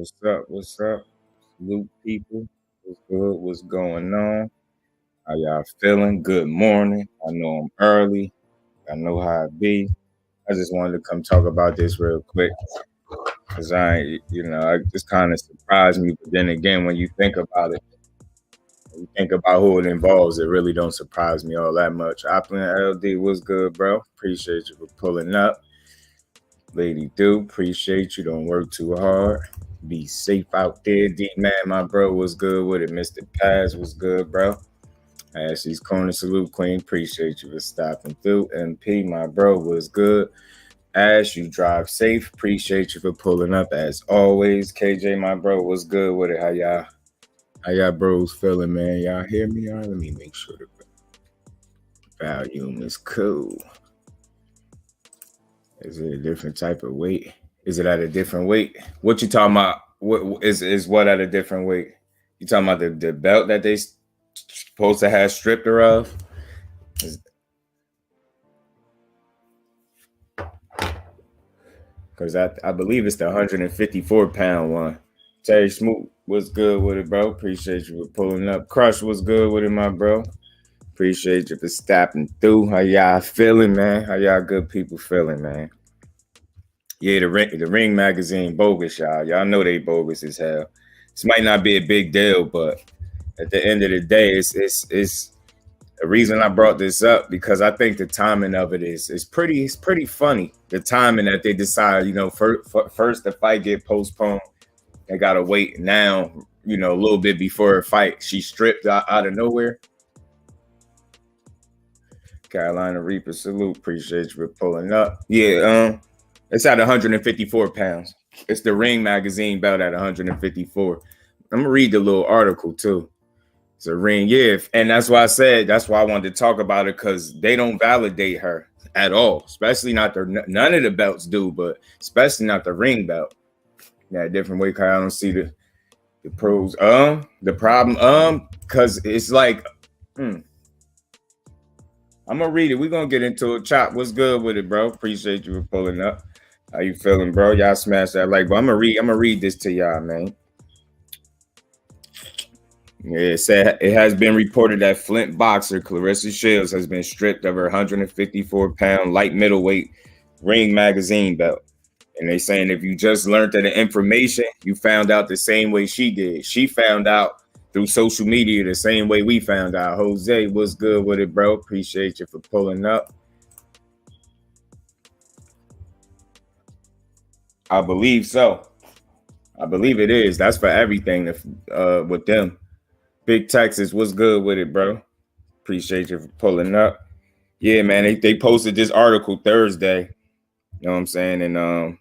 What's up? What's up? Salute people. What's good? What's going on? How y'all feeling? Good morning. I know I'm early. I know how it be. I just wanted to come talk about this real quick because I just kind of surprised me. But then again, when you think about it, when you think about who it involves, it really don't surprise me all that much. Opulent LD, what's good, bro? Appreciate you for pulling up. Lady Do, appreciate you. Don't work too hard. Be safe out there. D man, my bro, was good with it. Mr. Paz was good, bro. Ashley's Corner Salute Queen. Appreciate you for stopping through. MP, my bro, was good. Ash, you drive safe. Appreciate you for pulling up as always. KJ, my bro, was good with it. How y'all bros feeling, man? Y'all hear me? All right, let me make sure the volume is cool. Is it a different type of weight? Is it at a different weight? What you talking about? What is what at a different weight? You talking about the belt that they supposed to have stripped her of? Because I believe it's the 154-pound one. Terry Smoot was good with it, bro. Appreciate you for pulling up. Crush was good with it, my bro. Appreciate you for stopping through. How y'all feeling, man? How y'all good people feeling, man? Yeah, the Ring magazine bogus, y'all. Y'all know they bogus as hell. This might not be a big deal, but at the end of the day, it's the reason I brought this up because I think the timing of it is pretty funny. The timing that they decide, first the fight get postponed, they gotta wait now, a little bit before her fight. She stripped out of nowhere. Carolina Reaper, salute. Appreciate you for pulling up. Yeah, it's at 154 pounds. It's the Ring magazine belt at 154. I'm gonna read the little article too. It's a ring, yeah, and that's why I wanted to talk about it because they don't validate her at all, especially not none of the belts do, but especially not the ring belt. Yeah, different way. Cause I don't see the pros. The problem, because it's like, I'm gonna read it. We're gonna get into it. Chop, what's good with it, bro? Appreciate you for pulling up. How you feeling, bro? Y'all smash that like, but I'm gonna read this to y'all, man. Yeah, it said it has been reported that Flint boxer Claressa Shields has been stripped of her 154-pound light middleweight Ring magazine belt. And they saying if you just learned of the information, you found out the same way she did. She found out through social media the same way we found out. Jose, what's good with it, bro? Appreciate you for pulling up. I believe so. I believe it is. That's for everything with them. Big Texas, what's good with it, bro? Appreciate you for pulling up. Yeah, man, they posted this article Thursday. You know what I'm saying? And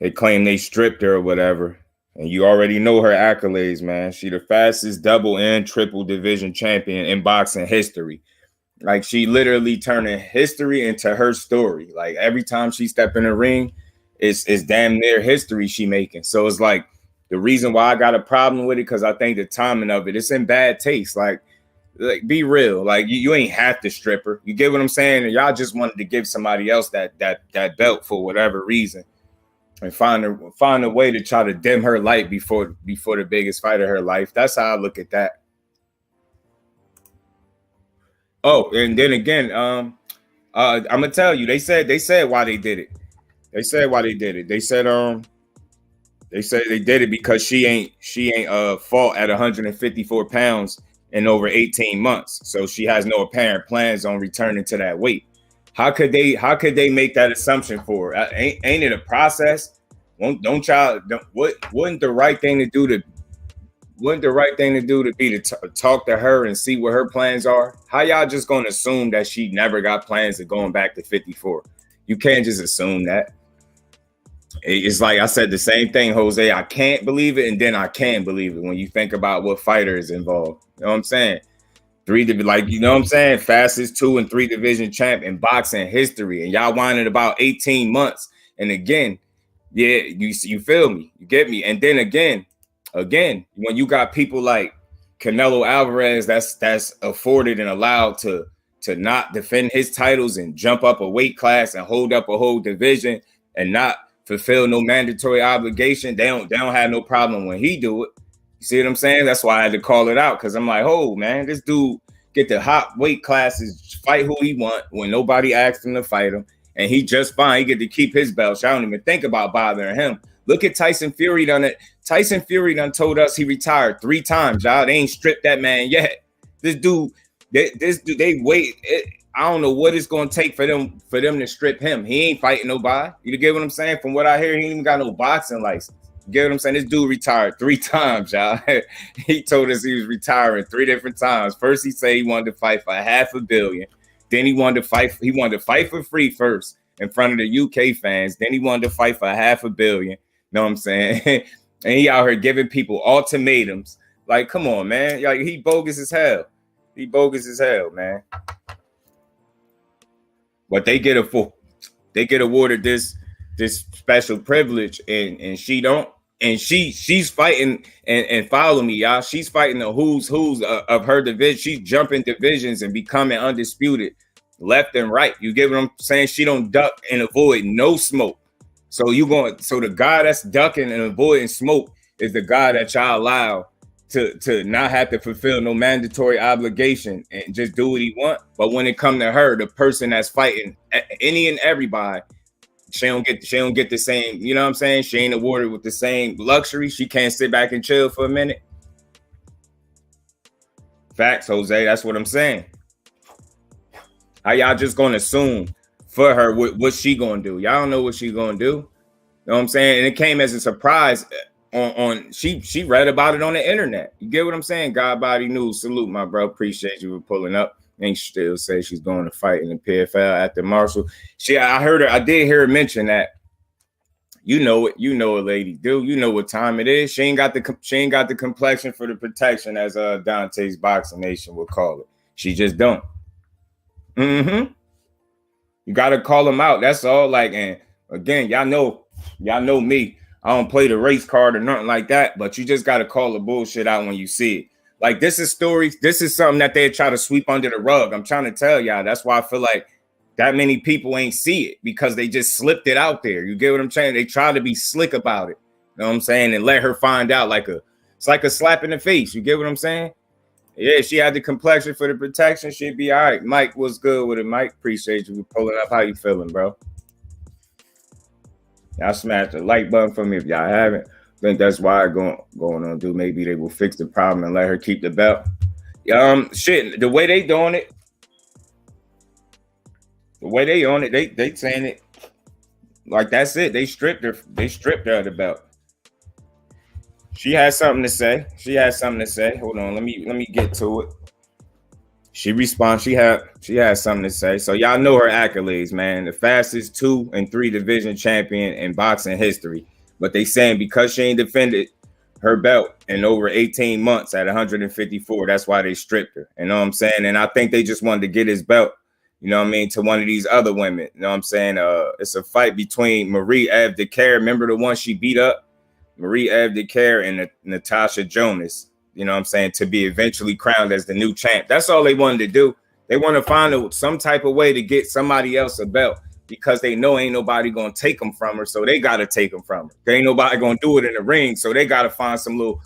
they claim they stripped her or whatever. And you already know her accolades, man. She the fastest double and triple division champion in boxing history. Like she literally turning history into her story. Like every time she step in the ring, it's damn near history she making. So it's like the reason why I got a problem with it because I think the timing of it's in bad taste. Like be real. Like you ain't have to strip her. You get what I'm saying? And y'all just wanted to give somebody else that belt for whatever reason, and find a way to try to dim her light before the biggest fight of her life. That's how I look at that. Oh, and then again, I'm gonna tell you, they said why they did it. They said why they did it. They said they did it because she ain't fought at 154 pounds in over 18 months. So she has no apparent plans on returning to that weight. How could they make that assumption for her? Ain't it a process? Wouldn't the right thing to do be to talk to her and see what her plans are? How y'all just gonna assume that she never got plans of going back to 54? You can't just assume that. It's like I said the same thing, Jose. I can't believe it, and then I can believe it when you think about what fighter is involved. You know what I'm saying? Fastest 2 and 3 division champ in boxing history, and y'all whining about 18 months. And again, yeah, you feel me? You get me? And then again, when you got people like Canelo Alvarez, that's afforded and allowed to not defend his titles and jump up a weight class and hold up a whole division and not fulfill no mandatory obligation, they don't have no problem when he do it. You see what I'm saying? That's why I had to call it out, because I'm like, oh man, this dude get the hot weight classes, fight who he want when nobody asked him to fight him, and he just fine. He get to keep his belt. I don't even think about bothering him. Look at Tyson Fury done it. Tyson Fury done told us he retired 3 times, y'all. They ain't stripped that man yet. This dude, they wait. I don't know what it's gonna take for them to strip him. He ain't fighting nobody. You get what I'm saying? From what I hear, he ain't even got no boxing license. You get what I'm saying? This dude retired 3 times, y'all. He told us he was retiring 3 different times. First, he said he wanted to fight for $500 million. Then he wanted to fight for free first in front of the UK fans. Then he wanted to fight for $500 million. Know what I'm saying? And he out here giving people ultimatums. Like, come on, man. Like, he bogus as hell. He bogus as hell, man. But they get awarded this special privilege, and she don't. And she's fighting, and follow me, y'all. She's fighting the who's of her division. She's jumping divisions and becoming undisputed left and right. You get what I'm saying? She don't duck and avoid no smoke. So the guy that's ducking and avoiding smoke is the guy that y'all allow to not have to fulfill no mandatory obligation and just do what he want. But when it come to her, the person that's fighting any and everybody, she don't get the same, you know what I'm saying? She ain't awarded with the same luxury. She can't sit back and chill for a minute. Facts, Jose. That's what I'm saying. How y'all just gonna assume for her what she gonna do? Y'all don't know what she gonna do. You know what I'm saying? And it came as a surprise on she read about it on the internet. You get what I'm saying? God Body News. Salute, my bro. Appreciate you for pulling up. And she still say she's going to fight in the PFL after Marshall. I did hear her mention that. You know it, lady. Dude, you know what time it is. She ain't got the complexion for the protection, as Dante's Boxing Nation would call it. She just don't. You gotta call them out. That's all. Like, and again, y'all know me. I don't play the race card or nothing like that, but you just gotta call the bullshit out when you see it. Like, this is stories. This is something that they try to sweep under the rug. I'm trying to tell y'all. That's why I feel like that many people ain't see it, because they just slipped it out there. You get what I'm saying? They try to be slick about it. You know what I'm saying? And let her find out it's like a slap in the face. You get what I'm saying? Yeah, she had the complexion for the protection. She'd be all right. Mike, what's good with it, Mike? Appreciate you for pulling up. How you feeling, bro? Y'all smash the like button for me if y'all haven't. I think that's why going on, dude. Maybe they will fix the problem and let her keep the belt. The way they doing it, they saying it like that's it. They stripped her of the belt. She has something to say. Hold on, let me get to it. She responds. She has something to say. So y'all know her accolades, man. The fastest 2 and 3 division champion in boxing history. But they saying because she ain't defended her belt in over 18 months at 154, that's why they stripped her. You know what I'm saying? And I think they just wanted to get his belt, you know what I mean, to one of these other women. You know what I'm saying? It's a fight between Marie Evdekar. Remember the one she beat up? Marie Evdekar and Natasha Jonas. You know what I'm saying? To be eventually crowned as the new champ. That's all they wanted to do. They want to find some type of way to get somebody else a belt, because they know ain't nobody gonna take them from her, so they gotta take them from her. There ain't nobody gonna do it in the ring, so they gotta find some little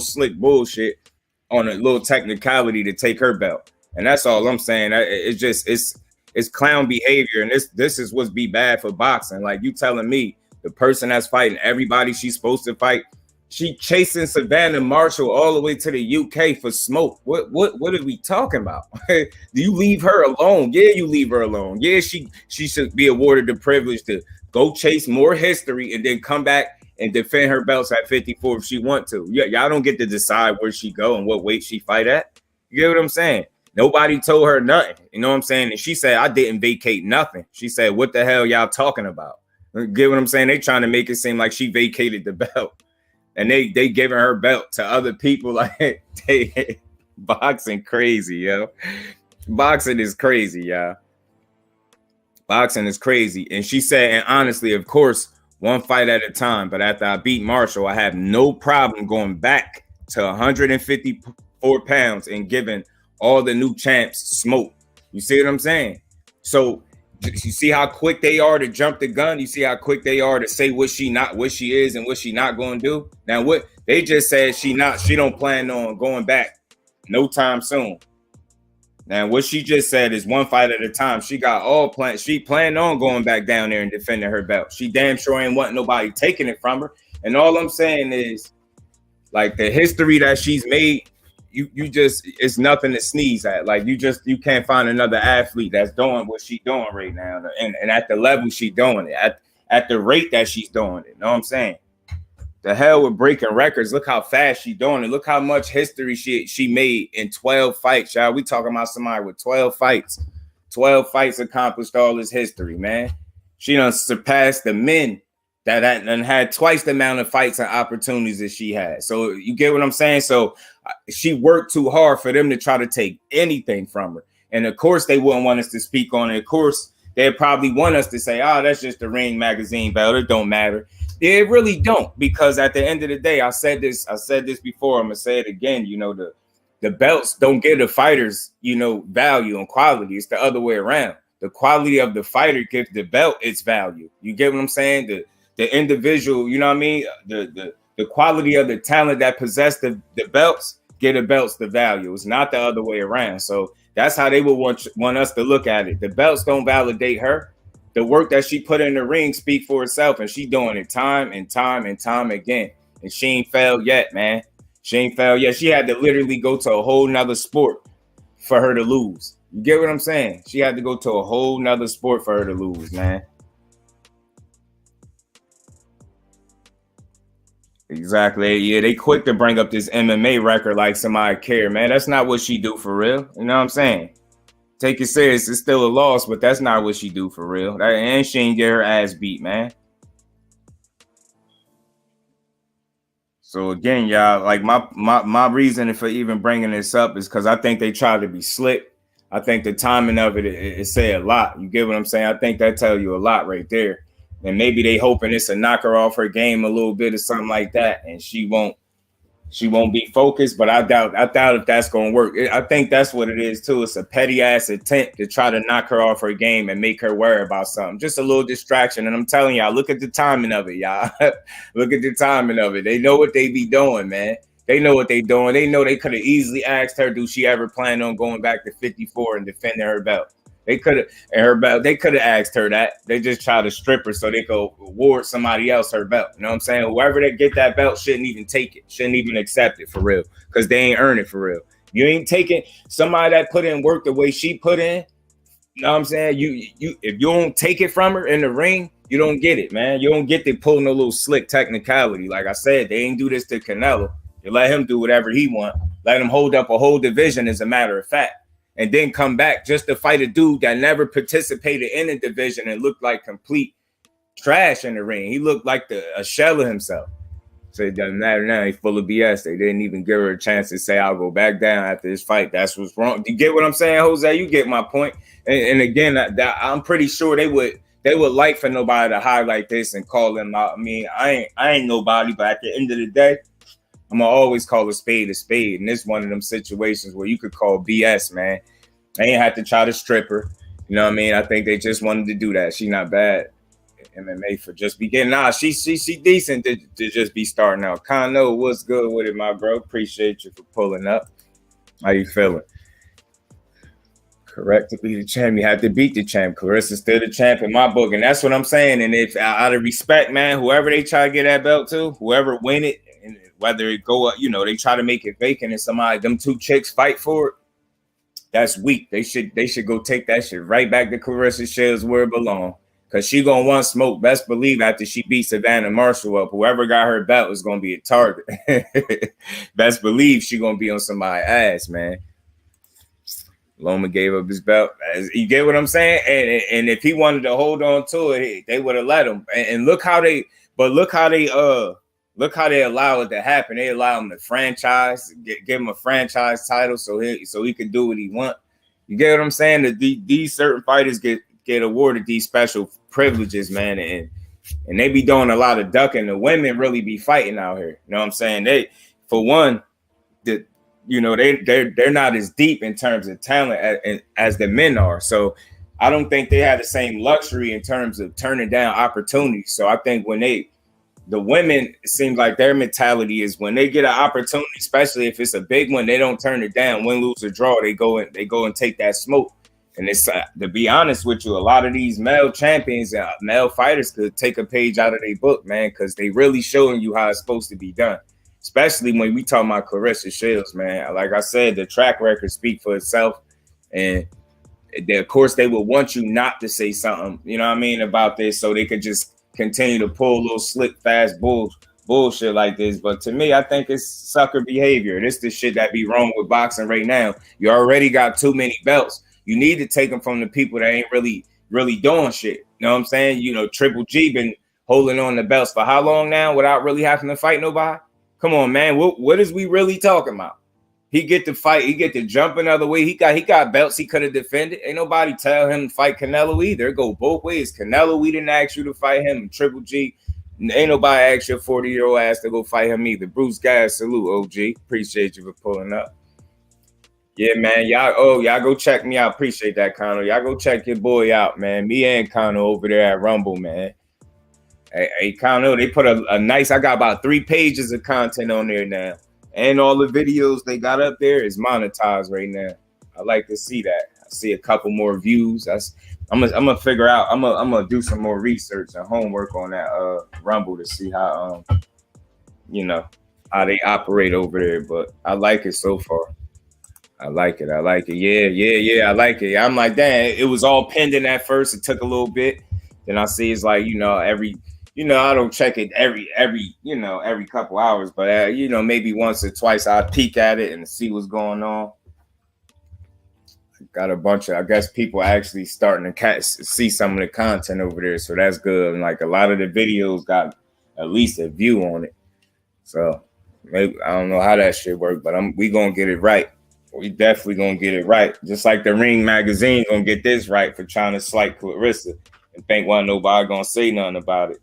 slick bullshit on a little technicality to take her belt. And that's all I'm saying. It's clown behavior, and this is what's be bad for boxing. Like, you telling me the person that's fighting everybody she's supposed to fight, she chasing Savannah Marshall all the way to the UK for smoke. What are we talking about? Do you leave her alone? Yeah, you leave her alone. Yeah, she should be awarded the privilege to go chase more history and then come back and defend her belts at 54 if she want to. Yeah, y'all don't get to decide where she go and what weight she fight at. You get what I'm saying? Nobody told her nothing. You know what I'm saying? And she said, I didn't vacate nothing. She said, what the hell y'all talking about? You get what I'm saying? They trying to make it seem like she vacated the belt. And they giving her belt to other people. Like, boxing crazy, yo. Boxing is crazy, y'all. Boxing is crazy. And she said, and honestly, of course, one fight at a time. But after I beat Marshall, I have no problem going back to 154 pounds and giving all the new champs smoke. You see what I'm saying? So You see how quick they are to jump the gun. You see how quick they are to say what she is, and what she not going to do. Now, what they just said, she don't plan on going back no time soon. Now, what she just said is one fight at a time. She got all planned. She planned on going back down there and defending her belt. She damn sure ain't want nobody taking it from her. And all I'm saying is, like, the history that she's made, you just, it's nothing to sneeze at. Like, you can't find another athlete that's doing what she's doing right now, and at the level she's doing it, at the rate that she's doing it. You know what I'm saying? The hell with breaking records. Look how fast she's doing it. Look how much history she made in 12 fights, y'all. We talking about somebody with 12 fights. 12 fights accomplished all this history, man. She done surpassed the men that had twice the amount of fights and opportunities that she had. So you get what I'm saying? So she worked too hard for them to try to take anything from her. And of course, they wouldn't want us to speak on it. Of course, they'd probably want us to say, oh, that's just the Ring magazine belt. It don't matter. It really don't, because at the end of the day, I said this before, I'm going to say it again, you know, the belts don't give the fighters, you know, value and quality. It's the other way around. The quality of the fighter gives the belt its value. You get what I'm saying? The individual, you know what I mean? The quality of the talent that possess the belts give the belts the value. It's not the other way around. So that's how they would want us to look at it. The belts don't validate her. The work that she put in the ring speak for itself, and she doing it time and time and time again. And she ain't failed yet, man. She ain't failed yet. She had to literally go to a whole nother sport for her to lose. You get what I'm saying? She had to go to a whole nother sport for her to lose, man. Exactly. Yeah, they quick to bring up this MMA record like somebody care, man. That's not what she do for real. You know what I'm saying? Take it serious. It's still a loss, but that's not what she do for real. And she ain't get her ass beat, man. So again, y'all, like my reason for even bringing this up is because I think they try to be slick. I think the timing of it say a lot. You get what I'm saying? I think that tell you a lot right there. And maybe they hoping it's a knock her off her game a little bit or something like that, and she won't be focused. But I doubt if that's gonna work. I think that's what it is too. It's a petty ass attempt to try to knock her off her game and make her worry about something. Just a little distraction. And I'm telling y'all, look at the timing of it, y'all. Look at the timing of it. They know what they be doing, man. They know what they doing. They know they could have easily asked her, do she ever plan on going back to 54 and defending her belt? They could have, and her belt, they could have asked her that. They just try to strip her so they could award somebody else her belt. You know what I'm saying? Whoever they get that belt shouldn't even take it, shouldn't even accept it for real, because they ain't earn it for real. You ain't taking somebody that put in work the way she put in. You know what I'm saying? You if you don't take it from her in the ring, you don't get it, man. You don't get to pull no little slick technicality. Like I said, they ain't do this to Canelo. You let him do whatever he want. Let him hold up a whole division, as a matter of fact. And then come back just to fight a dude that never participated in a division and looked like complete trash in the ring. He looked like a shell of himself. So it doesn't matter now. He's full of BS. They didn't even give her a chance to say, I'll go back down after this fight. That's what's wrong. You get what I'm saying, Jose? You get my point. And again, I'm pretty sure they would like for nobody to highlight this and call them out. I mean, I ain't nobody, but at the end of the day, I'm gonna always call a spade, and this is one of them situations where you could call BS, man. They ain't have to try to strip her. You know what I mean? I think they just wanted to do that. She not bad at MMA for just beginning. Nah, she decent to just be starting out. Kano, what's good with it, my bro? Appreciate you for pulling up. How you feeling? Correct, to be the champ, you have to beat the champ. Claressa's still the champ in my book, and that's what I'm saying. And if out of respect, man, whoever they try to get that belt to, whoever win it, and whether it go up, you know, they try to make it vacant and somebody, them two chicks fight for it, that's weak. They should go take that shit right back to Claressa Shields where it belongs. Because she going to want smoke. Best believe after she beat Savannah Marshall up, whoever got her belt is going to be a target. Best believe she going to be on somebody's ass, man. Loma gave up his belt. You get what I'm saying? And if he wanted to hold on to it, they would have let him. And look how they allow it to happen. They allow him to franchise, give him a franchise title so he can do what he want. You get what I'm saying? That these certain fighters get awarded these special privileges, man, and they be doing a lot of ducking. The women really be fighting out here. You know what I'm saying? They, for one, they're not as deep in terms of talent as the men are. So I don't think they had the same luxury in terms of turning down opportunities. So I think when the women, it seems like their mentality is when they get an opportunity, especially if it's a big one, they don't turn it down. Win, lose, or draw, they go and take that smoke. And it's to be honest with you, a lot of these male champions, male fighters could take a page out of their book, man, because they really showing you how it's supposed to be done. Especially when we talk about Claressa Shields, man. Like I said, the track record speak for itself, and of course they would want you not to say something, you know what I mean, about this, so they could just continue to pull little slick, fast bullshit like this. But to me, I think it's sucker behavior. This the shit that be wrong with boxing right now. You already got too many belts. You need to take them from the people that ain't really doing shit. You know what I'm saying? You know, Triple G been holding on the belts for how long now without really having to fight nobody? Come on, man. What is we really talking about? He get to fight. He get to jump another way. He got belts he could have defended. Ain't nobody tell him to fight Canelo either. It go both ways. Canelo, we didn't ask you to fight him. And Triple G, ain't nobody ask your 40-year-old ass to go fight him either. Bruce Gas, salute, OG. Appreciate you for pulling up. Yeah, man. Y'all go check me out. Appreciate that, Connor. Y'all go check your boy out, man. Me and Connor over there at Rumble, man. Hey, Connor, they put a nice, I got about 3 pages of content on there now. And all the videos they got up there is monetized right now. I like to see that. I see a couple more views. I'm gonna figure out. I'm gonna do some more research and homework on that Rumble to see how how they operate over there. But I like it so far. I like it. Yeah. I like it. I'm like, damn, it was all pending at first. It took a little bit. Then I see it's like, I don't check it every couple hours, but maybe once or twice I peek at it and see what's going on. Got a bunch of, I guess, people actually starting to see some of the content over there, so that's good. And like a lot of the videos got at least a view on it, so maybe I don't know how that shit work, but we gonna get it right. We definitely gonna get it right, just like the Ring magazine gonna get this right for trying to slight Claressa and think nobody gonna say nothing about it.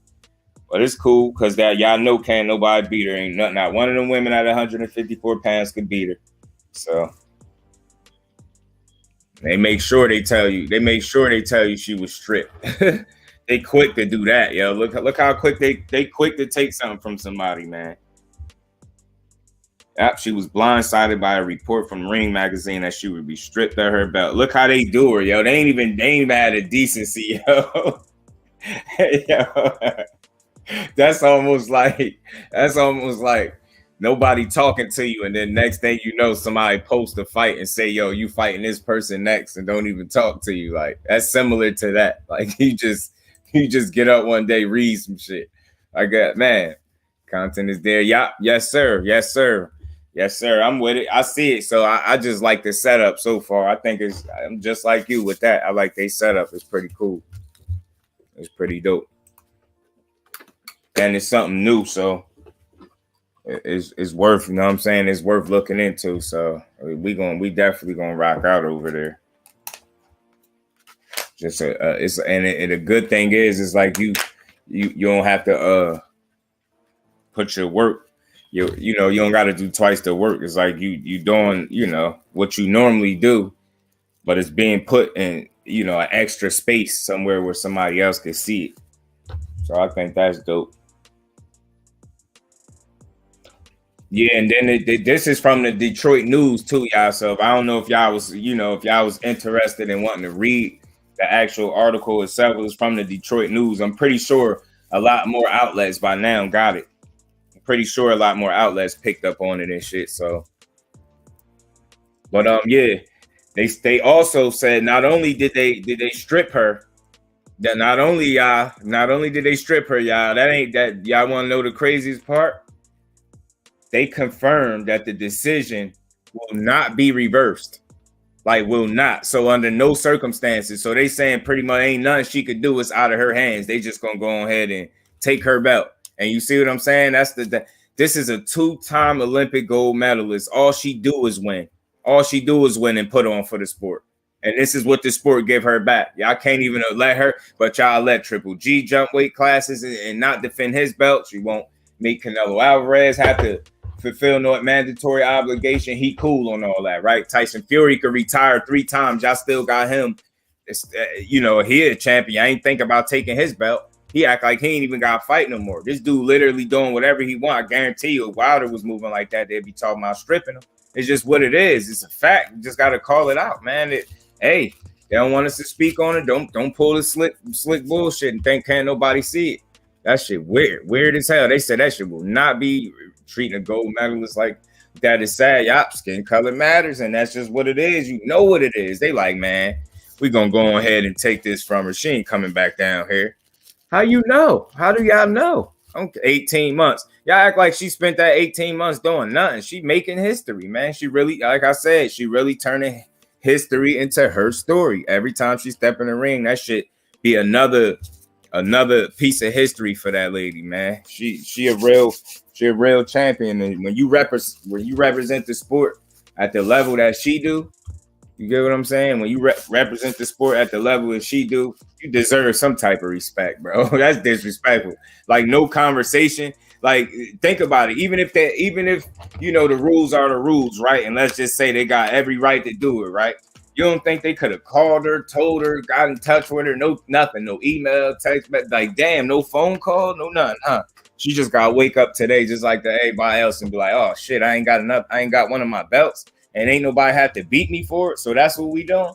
But it's cool because that y'all know can't nobody beat her. Ain't not one of them women at 154 pounds could beat her. So they make sure they tell you. They make sure they tell you she was stripped. They quick to do that, yo. Look how quick they quick to take something from somebody, man. Yep, she was blindsided by a report from Ring magazine that she would be stripped of her belt. Look how they do her, yo. They ain't even had a decency, yo. Yo. That's almost like nobody talking to you, and then next thing you know, somebody post a fight and say, yo, you fighting this person next, and don't even talk to you. Like, that's similar to that. Like, you just get up one day, read some shit. I got, man, content is there. Yeah, yes, sir. I'm with it. I see it. So I just like the setup so far. I think I'm just like you with that. I like they setup. It's pretty cool. It's pretty dope. And it's something new, so it's worth, you know what I'm saying? It's worth looking into. So we definitely gonna rock out over there. Just a good thing is like you don't have to put your work. You don't got to do twice the work. It's like you doing what you normally do, but it's being put in an extra space somewhere where somebody else can see it. So I think that's dope. Yeah, and then this is from the Detroit News too, y'all. So I don't know if y'all was interested in wanting to read the actual article itself. It was from the Detroit News. I'm pretty sure a lot more outlets by now got it. I'm pretty sure a lot more outlets picked up on it and shit. So, but yeah, they also said not only did they strip her, that not only did they strip her, y'all. That ain't that. Y'all want to know the craziest part? They confirmed that the decision will not be reversed. Like, will not. So under no circumstances. So they saying pretty much ain't nothing she could do. It's out of her hands. They just gonna go ahead and take her belt. And you see what I'm saying? This is a 2-time Olympic gold medalist. All she do is win. All she do is win and put on for the sport. And this is what the sport give her back. Y'all can't even let her, but y'all let Triple G jump weight classes and not defend his belt. She won't make Canelo Alvarez have to fulfill no mandatory obligation. He cool on all that, right? Tyson Fury could retire 3 times. Y'all still got him He a champion. I ain't think about taking his belt. He act like he ain't even got to fight no more. This dude literally doing whatever he want. I guarantee you, if Wilder was moving like that, they'd be talking about stripping him. It's just what it is. It's a fact. You just got to call it out, man. Hey, they don't want us to speak on it. Don't pull the slick bullshit and think can't nobody see it. That shit weird as hell. They said that shit will not be treating a gold medalist like that. Is sad. Yup, skin color matters, and that's just what it is. You know what it is. They like, man, we gonna go ahead and take this from her. She ain't coming back down here. How you know? How do y'all know? 18 months. Y'all act like she spent that 18 months doing nothing. She making history, man. She really, like I said, she really turning history into her story. Every time she step in the ring, that shit be another piece of history for that lady, man. She a real champion. And when you represent the sport at the level that she do, you get what I'm saying? When you represent the sport at the level that she do, you deserve some type of respect, bro. That's disrespectful. Like, no conversation. Like, think about it. Even if the rules are the rules, right? And let's just say they got every right to do it, right? You don't think they could have called her, told her, got in touch with her? No, nothing. No email, text, like, damn, no phone call, no nothing, huh? She just got to wake up today just like everybody else and be like, oh shit, I ain't got one of my belts. And ain't nobody have to beat me for it. So that's what we doing.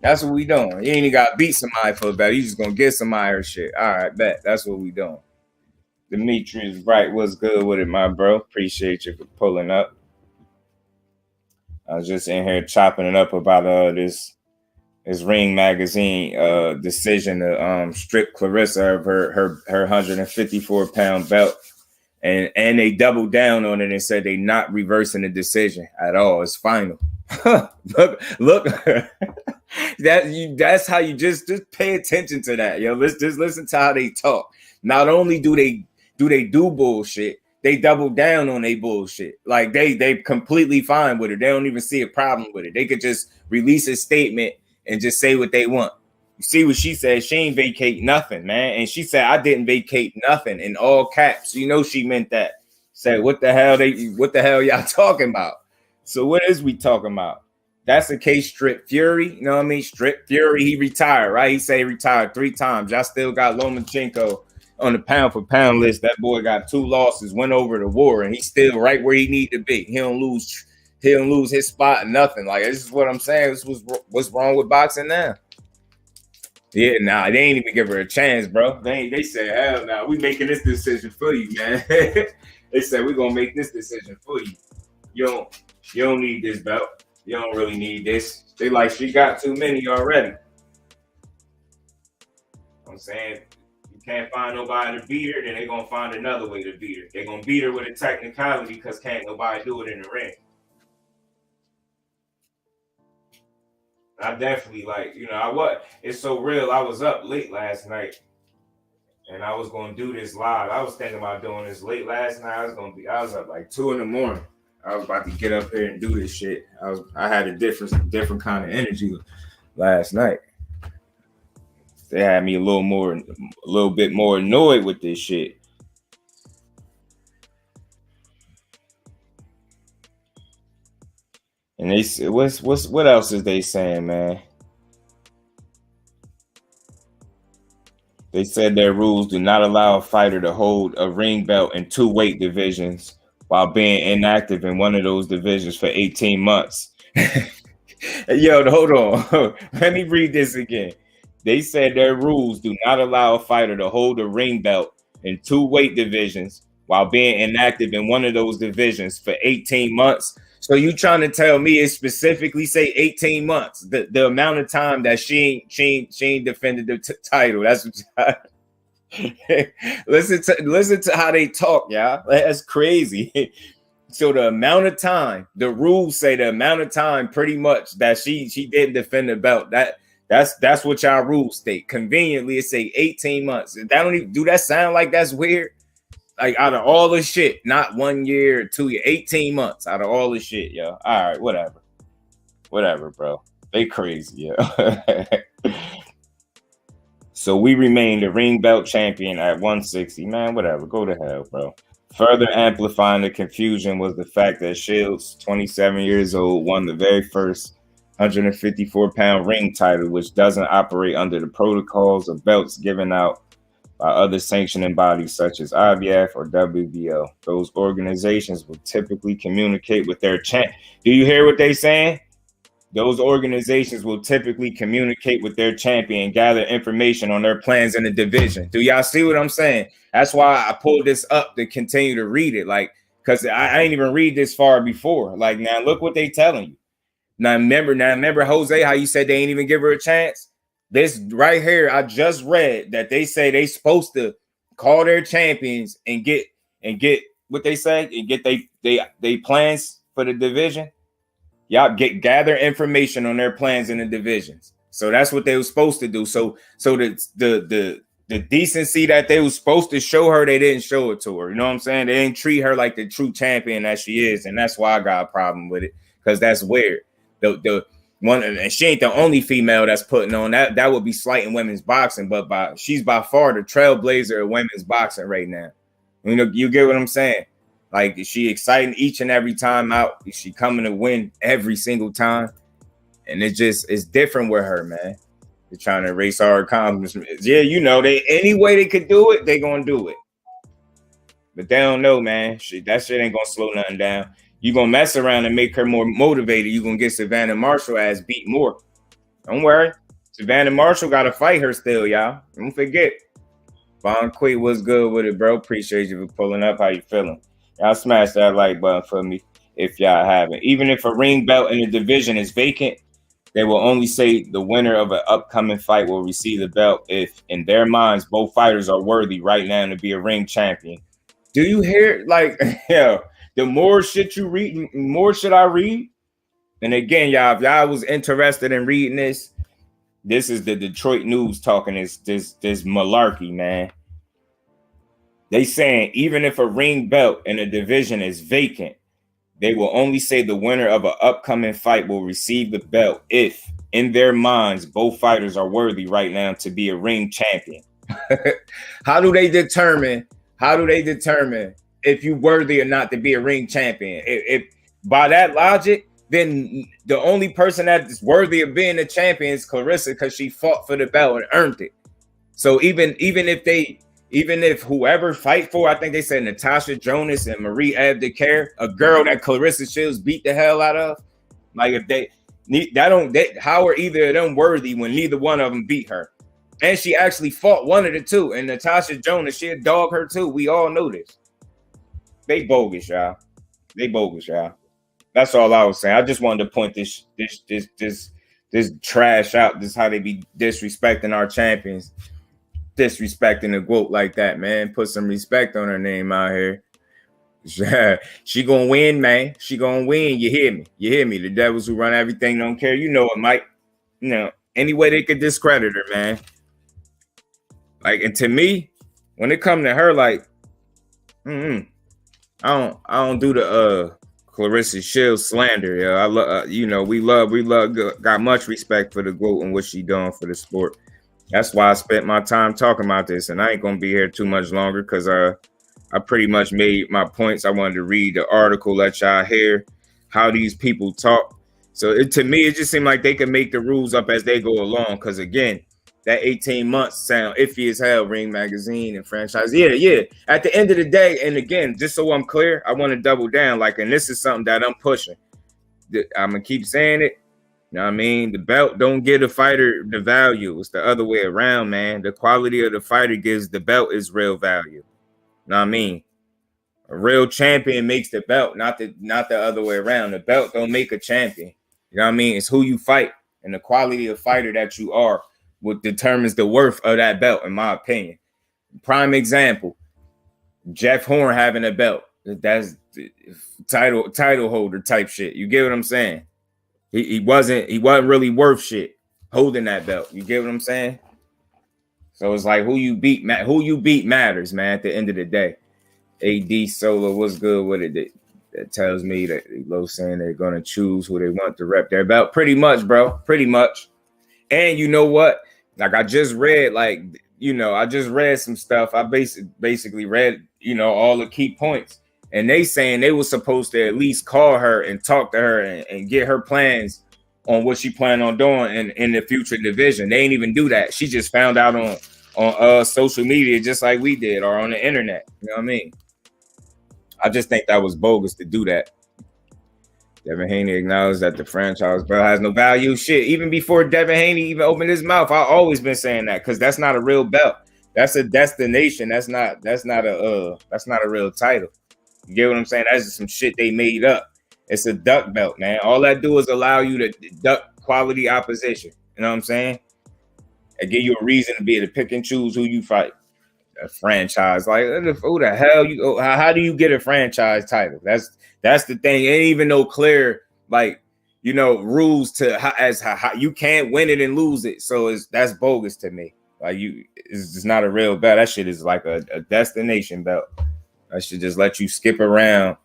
That's what we doing. You ain't even got to beat somebody for a bet. You just going to get somebody her shit. All right, bet. That's what we doing. Demetrius Wright, what's good with it, my bro? Appreciate you for pulling up. I was just in here chopping it up about this Ring Magazine decision to strip Claressa of her 154-pound belt. And they doubled down on it and said they not reversing the decision at all. It's final. look. That's how you just pay attention to that. Yo, let's just listen to how they talk. Not only do they do bullshit, they double down on their bullshit. Like they completely fine with it. They don't even see a problem with it. They could just release a statement and just say what they want. You see what she said? She ain't vacate nothing, man. And she said, I didn't vacate nothing in all caps. You know she meant that. Said, what the hell y'all talking about? So what is we talking about? That's the case Strip Fury. You know what I mean? Strip Fury, he retired, right? He said he retired 3 times. Y'all still got Lomachenko on the pound for pound list. That boy got 2 losses, went over the war, and he's still right where he need to be. He don't lose his spot, nothing. Like, this is what I'm saying. This was what's wrong with boxing now. Yeah, nah, they ain't even give her a chance, bro. They said, hell no, we making this decision for you, man. They said, we're gonna make this decision for you. You don't need this belt. You don't really need this. They like, she got too many already. I'm saying, you can't find nobody to beat her, then they're gonna find another way to beat her. They're gonna beat her with a technicality because can't nobody do it in the ring. I definitely it's so real. I was up late last night and I was going to do this live. I was thinking about doing this late last night. I was up like 2 a.m. I was about to get up here and do this shit. I had a different kind of energy last night. They had me a little bit more annoyed with this shit. And they said, what else is they saying, man? They said their rules do not allow a fighter to hold a ring belt in 2 weight divisions while being inactive in one of those divisions for 18 months. Yo, hold on. Let me read this again. They said their rules do not allow a fighter to hold a ring belt in 2 weight divisions while being inactive in one of those divisions for 18 months. So you trying to tell me it specifically say 18 months? The amount of time that she ain't defended the title. That's what listen to how they talk, y'all. That's crazy. So the amount of time, the rules say the amount of time pretty much that she didn't defend the belt. That's what y'all rules state. Conveniently, it say 18 months. That don't even do that sound like that's weird? Like, out of all the shit, not 1 year, 2 years, 18 months out of all the shit, yo. All right, whatever, bro. They crazy, yo. So we remain the ring belt champion at 160. Man, whatever. Go to hell, bro. Further amplifying the confusion was the fact that Shields, 27 years old, won the very first 154-pound ring title, which doesn't operate under the protocols of belts given out by other sanctioning bodies such as IBF or WBO. Those organizations will typically communicate with their champ. Do you hear what they saying? Those organizations will typically communicate with their champion and gather information on their plans in the division. Do y'all see what I'm saying? That's why I pulled this up to continue to read it. Like, because I ain't even read this far before. Like, now look what they telling you. Now remember, Jose, how you said they ain't even give her a chance? This right here, I just read that they say they supposed to call their champions and get what they say and get they plans for the division. Y'all gather information on their plans in the divisions. So that's what they were supposed to do. So the decency that they was supposed to show her, they didn't show it to her. You know what I'm saying? They didn't treat her like the true champion that she is, and that's why I got a problem with it, because that's weird. The one, and she ain't the only female that's putting on that. That would be slighting women's boxing, but she's by far the trailblazer of women's boxing right now. You know, you get what I'm saying? Like, is she exciting each and every time out? Is she coming to win every single time? And it's different with her, man. They're trying to erase our accomplishments. Yeah, you know, any way they could do it, they gonna do it. But they don't know, man. That shit ain't gonna slow nothing down. You gonna mess around and make her more motivated. You gonna get Savannah Marshall ass beat more. Don't worry. Savannah Marshall gotta fight her still, y'all. Don't forget. Von Quay was good with it, bro. Appreciate you for pulling up. How you feeling? Y'all smash that like button for me if y'all haven't. Even if a ring belt in the division is vacant, they will only say the winner of an upcoming fight will receive the belt if, in their minds, both fighters are worthy right now to be a ring champion. Do you hear? Like, yeah. The more shit you read, more shit I read. And again, y'all, if y'all was interested in reading this is the Detroit News talking this malarkey, man. They saying even if a ring belt in a division is vacant, they will only say the winner of an upcoming fight will receive the belt if, in their minds, both fighters are worthy right now to be a ring champion. How do they determine if you're worthy or not to be a ring champion? If by that logic, then the only person that is worthy of being a champion is Claressa, because she fought for the belt and earned it. So even if whoever fight for, I think they said Natasha Jonas and Marie Abdicare, a girl that Claressa Shields beat the hell out of, like if how are either of them worthy when neither one of them beat her? And she actually fought one of the two, and Natasha Jonas, she had dog her too. We all know this. They bogus, y'all. That's all I was saying. I just wanted to point this trash out. This is how they be disrespecting our champions, disrespecting the GOAT like that, man. Put some respect on her name out here. She gonna win, man. She gonna win. You hear me? The devils who run everything don't care. You know it, Mike. You know, any way they could discredit her, man. Like, and to me, when it come to her, like, I don't do the Claressa Shields slander. Yeah, I love, we got much respect for the GOAT and what she doing for the sport. That's why I spent my time talking about this, and I ain't gonna be here too much longer because I pretty much made my points. I wanted to read the article, let y'all hear how these people talk. So to me, it just seemed like they can make the rules up as they go along. Because again, that 18 months sound iffy as hell. Ring Magazine and franchise. Yeah. At the end of the day, and again, just so I'm clear, I want to double down. Like, and this is something that I'm pushing. I'm gonna keep saying it. You know what I mean? The belt don't give the fighter the value. It's the other way around, man. The quality of the fighter gives the belt its real value. You know what I mean? A real champion makes the belt, not the other way around. The belt don't make a champion. You know what I mean? It's who you fight and the quality of fighter that you are what determines the worth of that belt, in my opinion. Prime example, Jeff Horn having a belt. That's title holder type shit. You get what I'm saying? He wasn't really worth shit holding that belt. You get what I'm saying? So it's like who you beat matters, man, at the end of the day. AD Solo was good with it. That tells me that Lo saying they're going to choose who they want to rep their belt. Pretty much, bro. Pretty much. And you know what? Like, I just read, some stuff. I basically read, all the key points. And they saying they were supposed to at least call her and talk to her and get her plans on what she planned on doing in the future division. They ain't even do that. She just found out on social media just like we did, or on the internet. You know what I mean? I just think that was bogus to do that. Devin Haney acknowledged that the franchise belt has no value. Shit, even before Devin Haney even opened his mouth, I always been saying that, because that's not a real belt. That's a destination. That's not a real title. You get what I'm saying? That's just some shit they made up. It's a duck belt, man. All that do is allow you to duck quality opposition. You know what I'm saying? And give you a reason to be able to pick and choose who you fight. A franchise, like who the hell you? How do you get a franchise title? That's the thing. It ain't even no clear, like, rules to how you can't win it and lose it. So that's bogus to me. Like, it's just not a real belt. That shit is like a destination belt. I should just let you skip around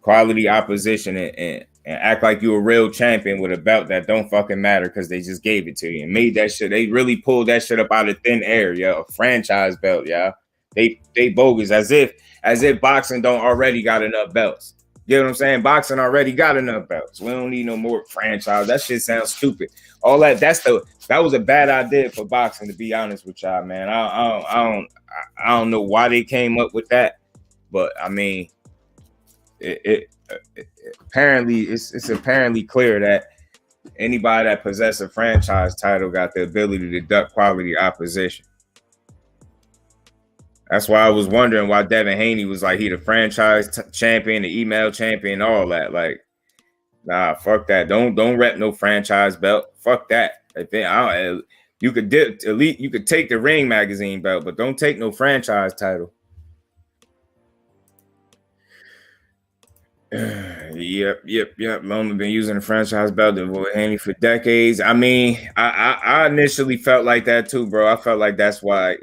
quality opposition and act like you're a real champion with a belt that don't fucking matter because they just gave it to you and made that shit. They really pulled that shit up out of thin air, yo. A franchise belt, yeah. They bogus, as if boxing don't already got enough belts. You know what I'm saying? Boxing already got enough belts. We don't need no more franchise. That shit sounds stupid. All that was a bad idea for boxing, to be honest with y'all, man. I don't know why they came up with that, but I mean, apparently it's apparently clear that anybody that possesses a franchise title got the ability to duck quality opposition. That's why I was wondering why Devin Haney was like he the franchise champion, the email champion, all that. Like, nah, fuck that. Don't rep no franchise belt. Fuck that. You could you could take the Ring Magazine belt, but don't take no franchise title. Yep. Loma been using the franchise belt to avoid Haney for decades. I mean, I initially felt like that too, bro. I felt like that's why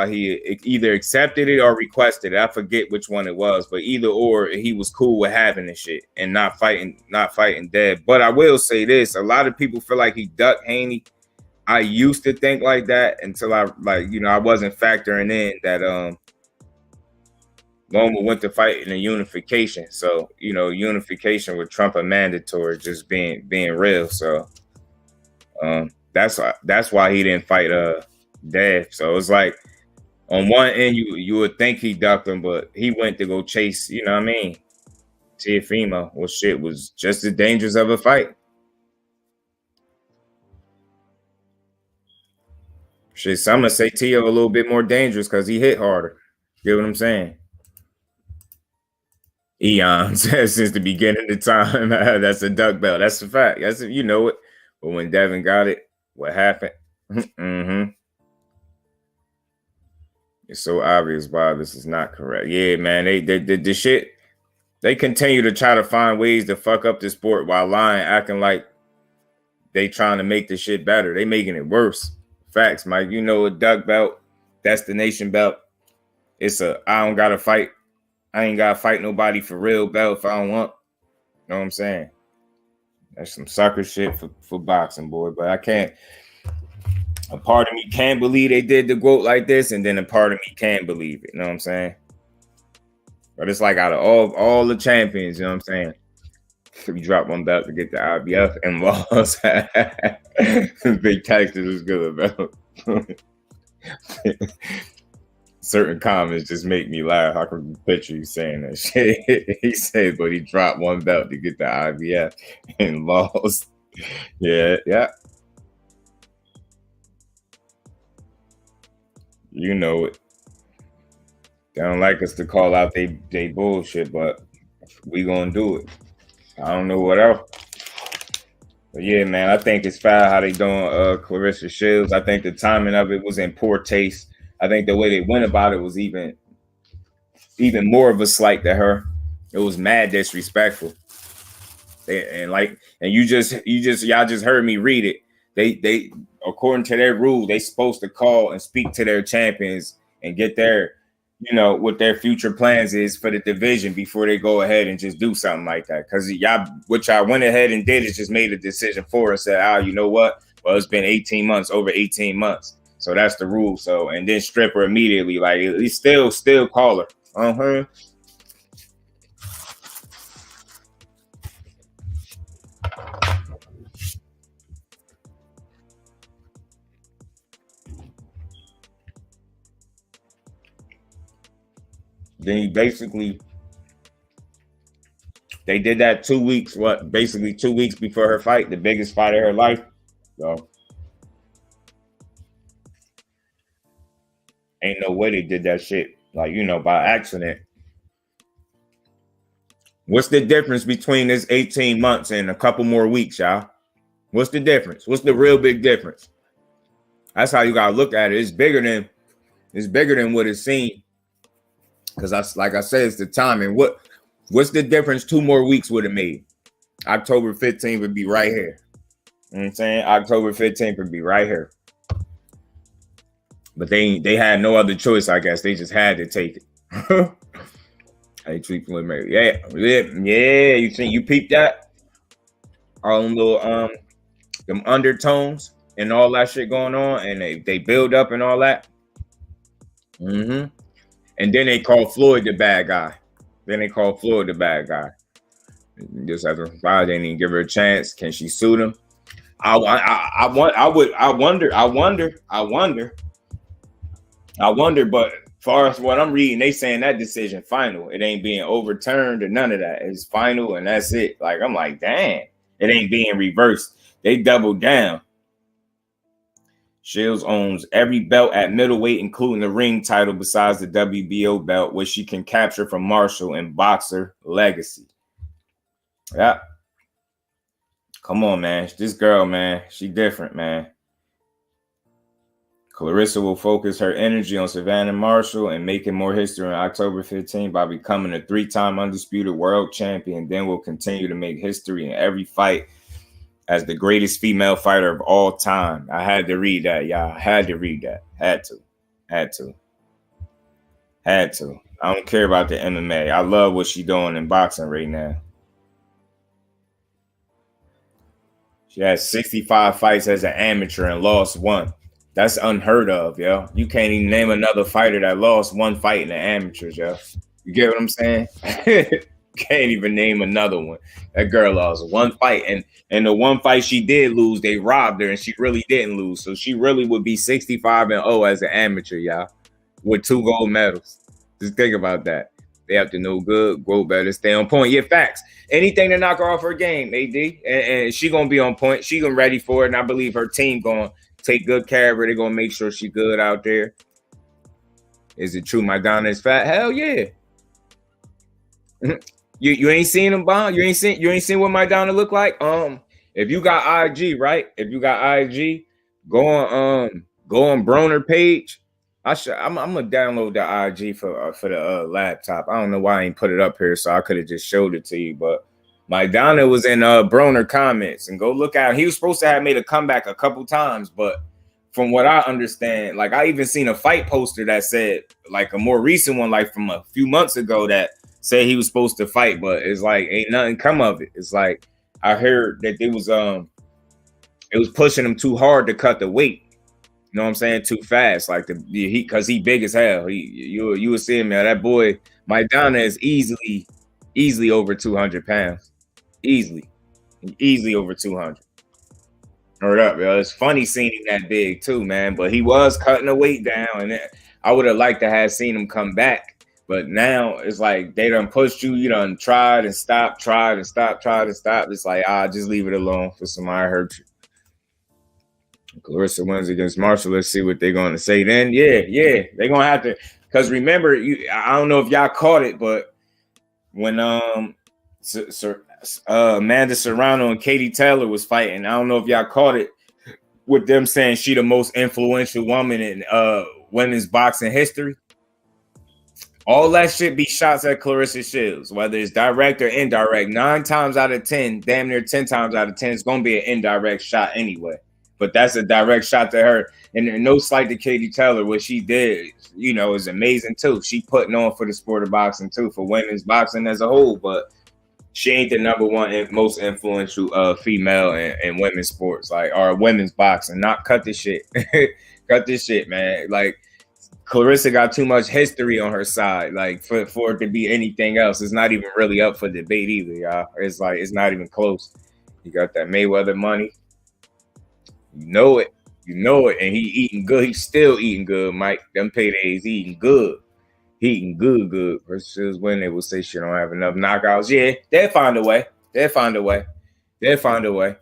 he either accepted it or requested it. I forget which one it was, but either or, he was cool with having the shit and not fighting dead. But I will say this: a lot of people feel like he ducked Haney. I used to think like that until I wasn't factoring in that Loma went to fight in a unification. So, unification would trump a mandatory just being real. So that's why he didn't fight Dev. So it's like on one end you would think he ducked him, but he went to go chase, you know what I mean? Teofimo. Well, shit was just as dangerous of a fight. Shit, some gonna say Tio a little bit more dangerous because he hit harder. You get what I'm saying? Eons since the beginning of time. That's a duck belt. That's a fact. You know it. But when Devin got it, what happened? Mm-hmm. It's so obvious why this is not correct. Yeah, man. The shit. They continue to try to find ways to fuck up the sport while lying, acting like they trying to make the shit better. They making it worse. Facts, Mike. A duck belt, destination belt. It's I don't gotta fight. I ain't gotta fight nobody for real belt if I don't want. You know what I'm saying? That's some sucker shit for boxing, boy. But I can't. A part of me can't believe they did the GOAT like this, and then a part of me can't believe it. You know what I'm saying? But it's like out of all the champions, you know what I'm saying? We dropped one belt to get the IBF and lost. Big Texas was good about. Certain comments just make me laugh. I can picture you saying that shit. He said, but he dropped one belt to get the IBF and lost. Yeah. You know it. They don't like us to call out they bullshit, but we gonna do it. I don't know what else. But yeah, man, I think it's foul how they doing Claressa Shields. I think the timing of it was in poor taste. I think the way they went about it was even more of a slight to her. It was mad disrespectful. Y'all just heard me read it. They according to their rule, they supposed to call and speak to their champions and get their, what their future plans is for the division before they go ahead and just do something like that. Because what y'all went ahead and did is just made a decision for us that, you know what? Well, it's been 18 months, over 18 months. So that's the rule. So, and then strip her immediately. Like, at least still call her. Uh-huh. Then he basically, they did that 2 weeks, basically 2 weeks before her fight, the biggest fight of her life. So ain't no way they did that shit, like, by accident. What's the difference between this 18 months and a couple more weeks, y'all? What's the difference? What's the real big difference? That's how you gotta look at it. It's bigger than what it seemed. Because like I said, it's the timing. What's the difference? 2 more weeks would have made. October 15th would be right here. You know what I'm saying? October 15th would be right here. But they had no other choice, I guess. They just had to take it. Hey, treat preliminary. Yeah. You peeped that? All them little them undertones and all that shit going on, and they build up and all that. Mm-hmm. And then they call Floyd the bad guy. Just after five, they didn't give her a chance. Can she sue them? I wonder. But far as what I'm reading, they saying that decision final. It ain't being overturned or none of that. It's final and that's it. Like, I'm like, dang, it ain't being reversed. They doubled down. Shields owns every belt at middleweight, including the ring title, besides the WBO belt, which she can capture from Marshall in Boxer Legacy. Yeah. Come on, man. This girl, man, she different, man. Claressa will focus her energy on Savannah Marshall and making more history on October 15 by becoming a 3-time undisputed world champion. Then will continue to make history in every fight as the greatest female fighter of all time. I had to read that, y'all. Had to read that. Had to. I don't care about the MMA. I love what she's doing in boxing right now. She has 65 fights as an amateur and lost 1. That's unheard of, yo. You can't even name another fighter that lost 1 fight in the amateurs, yo. You get what I'm saying? Can't even name another one. That girl lost 1 fight, and the 1 fight she did lose, they robbed her, and she really didn't lose. So she really would be 65-0 as an amateur, y'all, with 2 gold medals. Just think about that. They have to know good, grow better, stay on point. Yeah, facts. Anything to knock her off her game, AD, and she gonna be on point. She gonna ready for it, and I believe her team gonna take good care of her. They're gonna make sure she's good out there. Is it true Maidana is fat? Hell yeah. You ain't seen him, Bond. You ain't seen what Maidana look like. If you got IG, right? Go on Broner page. I'm gonna download the IG for the laptop. I don't know why I ain't put it up here, so I could have just showed it to you. But Maidana was in Broner comments, and go look at him. He was supposed to have made a comeback a couple times, but from what I understand, like I even seen a fight poster that said, like a more recent one, like from a few months ago, that said he was supposed to fight, but it's like ain't nothing come of it. It's like I heard that it was pushing him too hard to cut the weight. You know what I'm saying? Too fast, like because he big as hell. You would see him, man. That boy Maidana is easily over 200 pounds, easily over 200. Heard up, yo. It's funny seeing him that big too, man. But he was cutting the weight down, and I would have liked to have seen him come back. But now it's like they done pushed you. You done tried and stopped. It's like just leave it alone for somebody hurt you. Claressa wins against Marshall. Let's see what they're going to say then. Yeah, they're going to have to. Because remember, I don't know if y'all caught it, but when Amanda Serrano and Katie Taylor was fighting, I don't know if y'all caught it, with them saying she the most influential woman in women's boxing history. All that shit be shots at Claressa Shields, whether it's direct or indirect. 9 times out of 10, damn near 10 times out of 10, it's going to be an indirect shot anyway. But that's a direct shot to her. And no slight to Katie Taylor, what she did, is amazing too. She putting on for the sport of boxing too, for women's boxing as a whole. But she ain't the number one most influential female in women's sports, or women's boxing. Not cut this shit. Cut this shit, man. Like, Claressa got too much history on her side. Like, for it to be anything else, it's not even really up for debate either, y'all. It's like, it's not even close. You got that Mayweather money. You know it, and he eating good. He's still eating good, Mike. Them paydays, he eating good. heating good. Versus when they will say she don't have enough knockouts. Yeah, they'll find a way. They'll find a way. They'll find a way.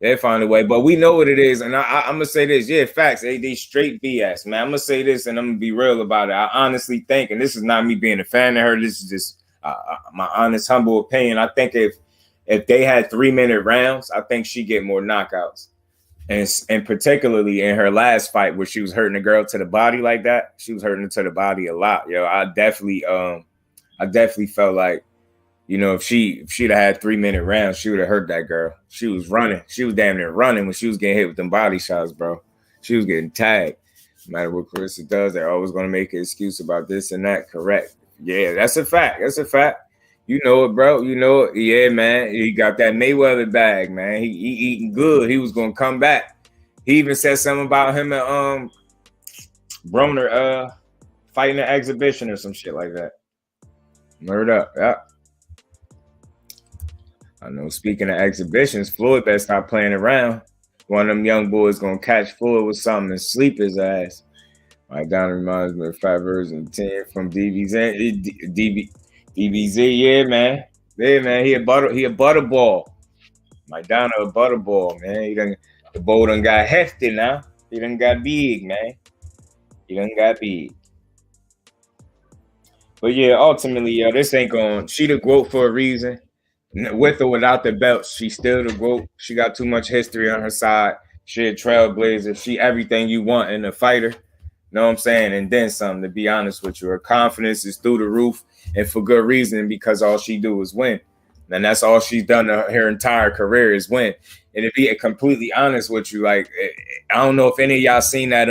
They'll find a way. But we know what it is. And I'm going to say this. Yeah, facts. They straight BS, man. I'm going to say this and I'm going to be real about it. I honestly think, and this is not me being a fan of her. This is just my honest, humble opinion. I think if they had 3-minute rounds, I think she'd get more knockouts. And particularly in her last fight where she was hurting a girl to the body like that, she was hurting her to the body a lot. Yo, I definitely felt like, you know, if she'd have had 3-minute rounds, she would have hurt that girl. She was running. She was damn near running when she was getting hit with them body shots, bro. She was getting tagged. No matter what Claressa does, they're always going to make an excuse about this and that. Correct. Yeah, that's a fact. That's a fact. You know it, bro. You know it. Yeah, man. He got that Mayweather bag, man. He eating good. He was gonna come back. He even said something about him and Broner fighting an exhibition or some shit like that. Murdered up, yeah. I know. Speaking of exhibitions, Floyd better stop playing around. One of them young boys gonna catch Floyd with something and sleep his ass. My down reminds me of 5 versions 10 from DBZ, yeah, man. Yeah, man. He a butterball. My Donna a butterball, man. The bowl done got hefty now. He done got big, man. He done got big. But yeah, ultimately, yo, this ain't going. She the GOAT for a reason. With or without the belt, she's still the GOAT. She got too much history on her side. She a trailblazer. She everything you want in a fighter. Know what I'm saying? And then some, to be honest with you. Her confidence is through the roof, and for good reason, because all she do is win. And that's all she's done her entire career is win. And to be completely honest with you, like, I don't know if any of y'all seen that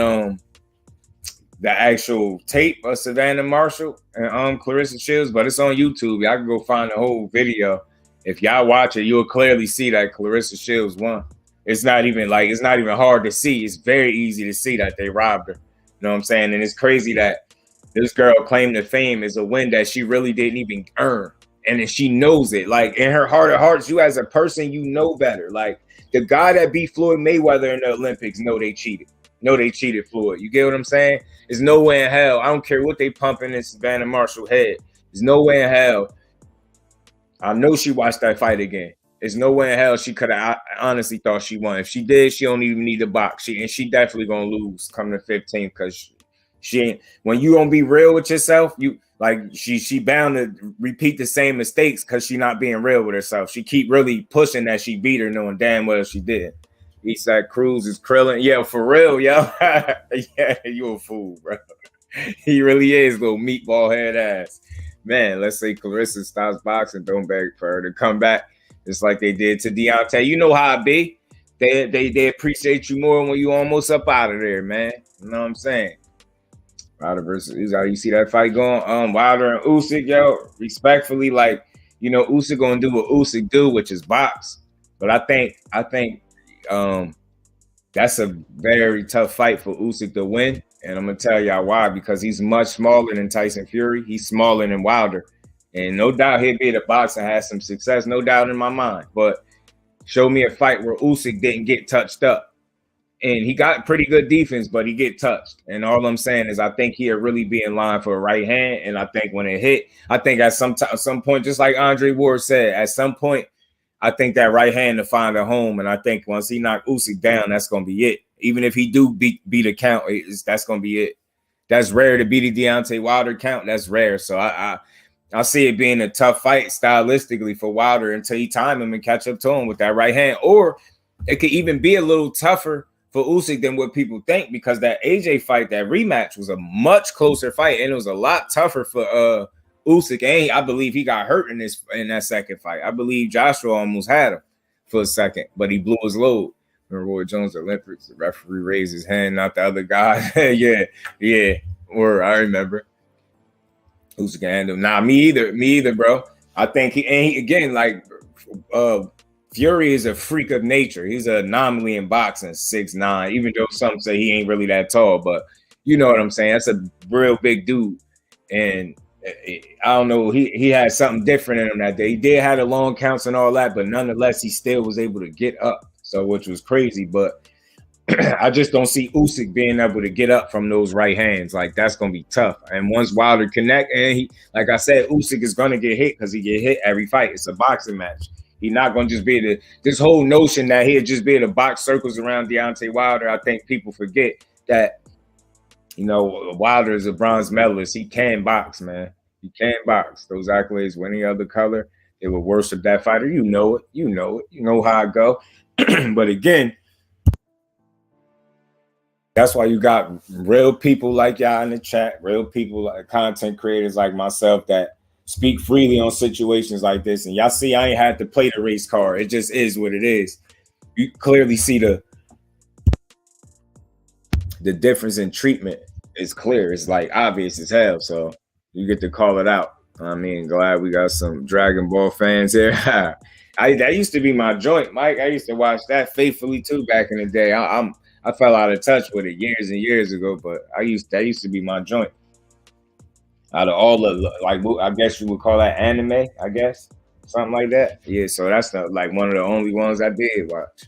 the actual tape of Savannah Marshall and Claressa Shields, but it's on YouTube. Y'all can go find the whole video. If y'all watch it, you'll clearly see that Claressa Shields won. It's not even hard to see. It's very easy to see that they robbed her. You know what I'm saying? And it's crazy that this girl claimed the fame is a win that she really didn't even earn. And then she knows it. Like, in her heart of hearts, you as a person, you know better. Like, the guy that beat Floyd Mayweather in the Olympics know they cheated. Floyd. You get what I'm saying? There's no way in hell. I don't care what they pumping in Savannah Marshall head. There's no way in hell. I know she watched that fight again. There's no way in hell she could have honestly thought she won. If she did, she don't even need to box. She definitely gonna lose come to 15 because she ain't. When you gonna be real with yourself, you like she bound to repeat the same mistakes because she not being real with herself. She keep really pushing that she beat her, knowing damn well she did. Eastside Cruz is Krillin. Yeah, for real, yo. Yeah, you a fool, bro. He really is little meatball head ass. Man, let's say Claressa stops boxing, don't beg for her to come back. Just like they did to Deontay. You know how it be. They appreciate you more when you almost up out of there, man. You know what I'm saying? Wilder versus how you see that fight going. Wilder and Usyk, yo, respectfully, like, you know, Usyk gonna do what Usyk do, which is box. But I think that's a very tough fight for Usyk to win. And I'm gonna tell y'all why, because he's much smaller than Tyson Fury. He's smaller than Wilder. And no doubt he'll be able to box and have some success, no doubt in my mind. But show me a fight where Usyk didn't get touched up. And he got pretty good defense, but he get touched. And all I'm saying is I think he'll really be in line for a right hand. And I think when it hit, I think at some point, just like Andre Ward said, at some point, I think that right hand to find a home. And I think once he knocked Usyk down, that's going to be it. Even if he do beat a count, that's going to be it. That's rare to beat a Deontay Wilder count. That's rare. So I see it being a tough fight stylistically for Wilder until he time him and catch up to him with that right hand. Or it could even be a little tougher for Usyk than what people think, because that AJ fight, that rematch, was a much closer fight, and it was a lot tougher for Usyk. And I believe he got hurt in that second fight. I believe Joshua almost had him for a second, but he blew his load. Remember Roy Jones Olympics, the referee raised his hand, not the other guy. yeah. Or I remember. Usyk can handle. Nah, me either, bro. I think he again, like Fury is a freak of nature. He's an anomaly in boxing, 6'9", even though some say he ain't really that tall, but you know what I'm saying? That's a real big dude. And I don't know, he had something different in him that day. He did have the long counts and all that, but nonetheless, he still was able to get up. So, which was crazy. But I just don't see Usyk being able to get up from those right hands. Like that's gonna be tough. And once Wilder connect, and he, like I said, Usyk is gonna get hit because he get hit every fight. It's a boxing match. He's not gonna just be able to. This whole notion that he'll just be able to box circles around Deontay Wilder. I think people forget that Wilder is a bronze medalist. He can box, man. He can box. Those accolades with any other color, they were worse of that fighter. You know it. You know it. You know how I go. But again, that's why you got real people like y'all in the chat, real people like content creators like myself that speak freely on situations like this. And y'all see, I ain't had to play the race card. It just is what it is. You clearly see the difference in treatment is clear. It's like obvious as hell. So you get to call it out. I mean, glad we got some Dragon Ball fans here. That used to be my joint, Mike. I used to watch that faithfully too back in the day. I fell out of touch with it years and years ago, but that used to be my joint. Out of all the, like, I guess you would call that anime, I guess, something like that. Yeah, so that's like one of the only ones I did watch.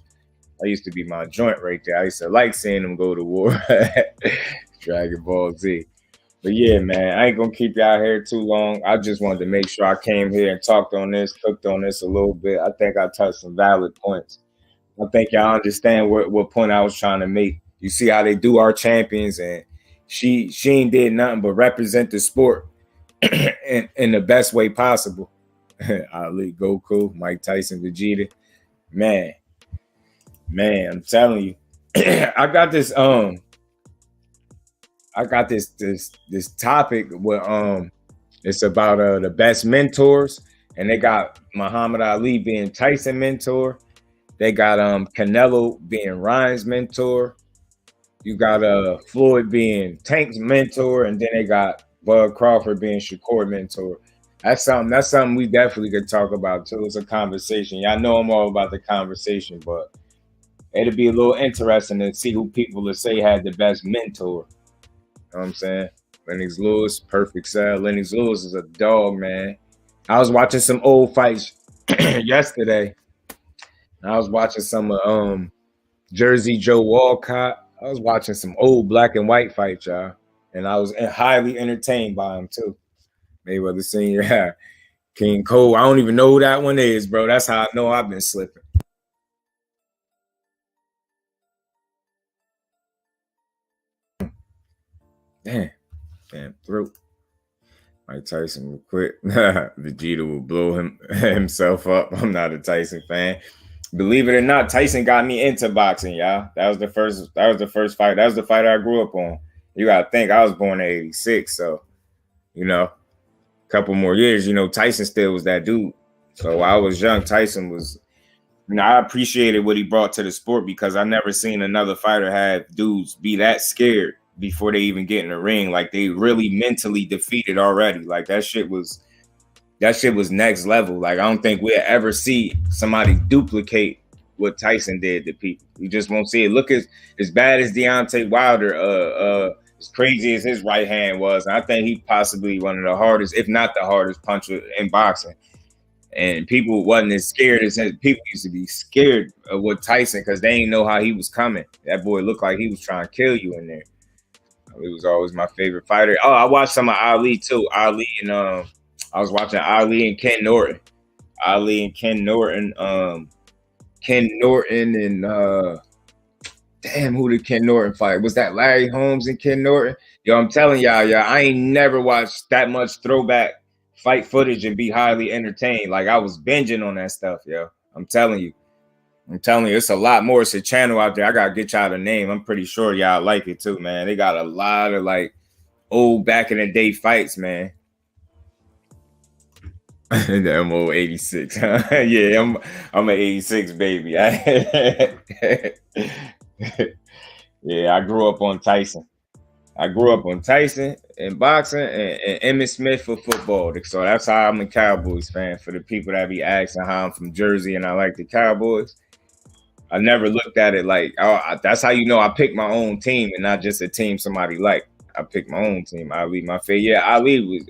That used to be my joint right there. I used to like seeing them go to war. Dragon Ball Z. But yeah, man, I ain't gonna keep you out here too long. I just wanted to make sure I came here and talked on this, cooked on this a little bit. I think I touched some valid points. I think y'all understand what point I was trying to make. You see how they do our champions, and she ain't did nothing but represent the sport in the best way possible. Ali, Goku, Mike Tyson, Vegeta. Man, I'm telling you. I got this topic where it's about the best mentors, and they got Muhammad Ali being Tyson mentor. They got Canelo being Ryan's mentor. You got Floyd being Tank's mentor, and then they got Bud Crawford being Shakur mentor. That's something we definitely could talk about too. It's a conversation. Y'all know I'm all about the conversation, but it'll be a little interesting to see who people will say had the best mentor. You know what I'm saying? Lennox Lewis, perfect sell. Lennox Lewis is a dog, man. I was watching some old fights yesterday. I was watching some Jersey Joe Walcott. I was watching some old black and white fights, y'all. And I was highly entertained by him, too. Mayweather Sr., King Cole. I don't even know who that one is, bro. That's how I know I've been slipping. Damn throat. Mike Tyson will quit. Vegeta will blow himself up. I'm not a Tyson fan. Believe it or not, Tyson got me into boxing, y'all. That was the first fight. That was the fight I grew up on. You gotta think I was born in '86, so a couple more years, Tyson still was that dude. So while I was young, Tyson was, I appreciated what he brought to the sport because I never seen another fighter have dudes be that scared before they even get in the ring. Like they really mentally defeated already. Like that shit was next level. Like I don't think we'll ever see somebody duplicate what Tyson did to people. We just won't see it. Look, as bad as Deontay Wilder, as crazy as his right hand was, I think he possibly one of the hardest, if not the hardest puncher in boxing. And people wasn't as scared as people used to be scared of what Tyson because they didn't know how he was coming. That boy looked like he was trying to kill you in there. He was always my favorite fighter. Oh, I watched some of Ali too. Ali and I was watching Ali and Ken Norton. Ken Norton and damn, who did Ken Norton fight? Was that Larry Holmes and Ken Norton? Yo, I'm telling y'all, I ain't never watched that much throwback fight footage and be highly entertained. Like I was binging on that stuff, yo. I'm telling you, it's a lot more. It's a channel out there. I gotta get y'all the name. I'm pretty sure y'all like it too, man. They got a lot of like old back in the day fights, man. I'm old 86. Huh? Yeah, I'm an 86 baby. Yeah, I grew up on Tyson. In boxing and Emmitt Smith for football. So that's how I'm a Cowboys fan. For the people that be asking how I'm from Jersey and I like the Cowboys, I never looked at it like, that's how I pick my own team and not just a team somebody like. I pick my own team. Ali, my favorite. Yeah, Ali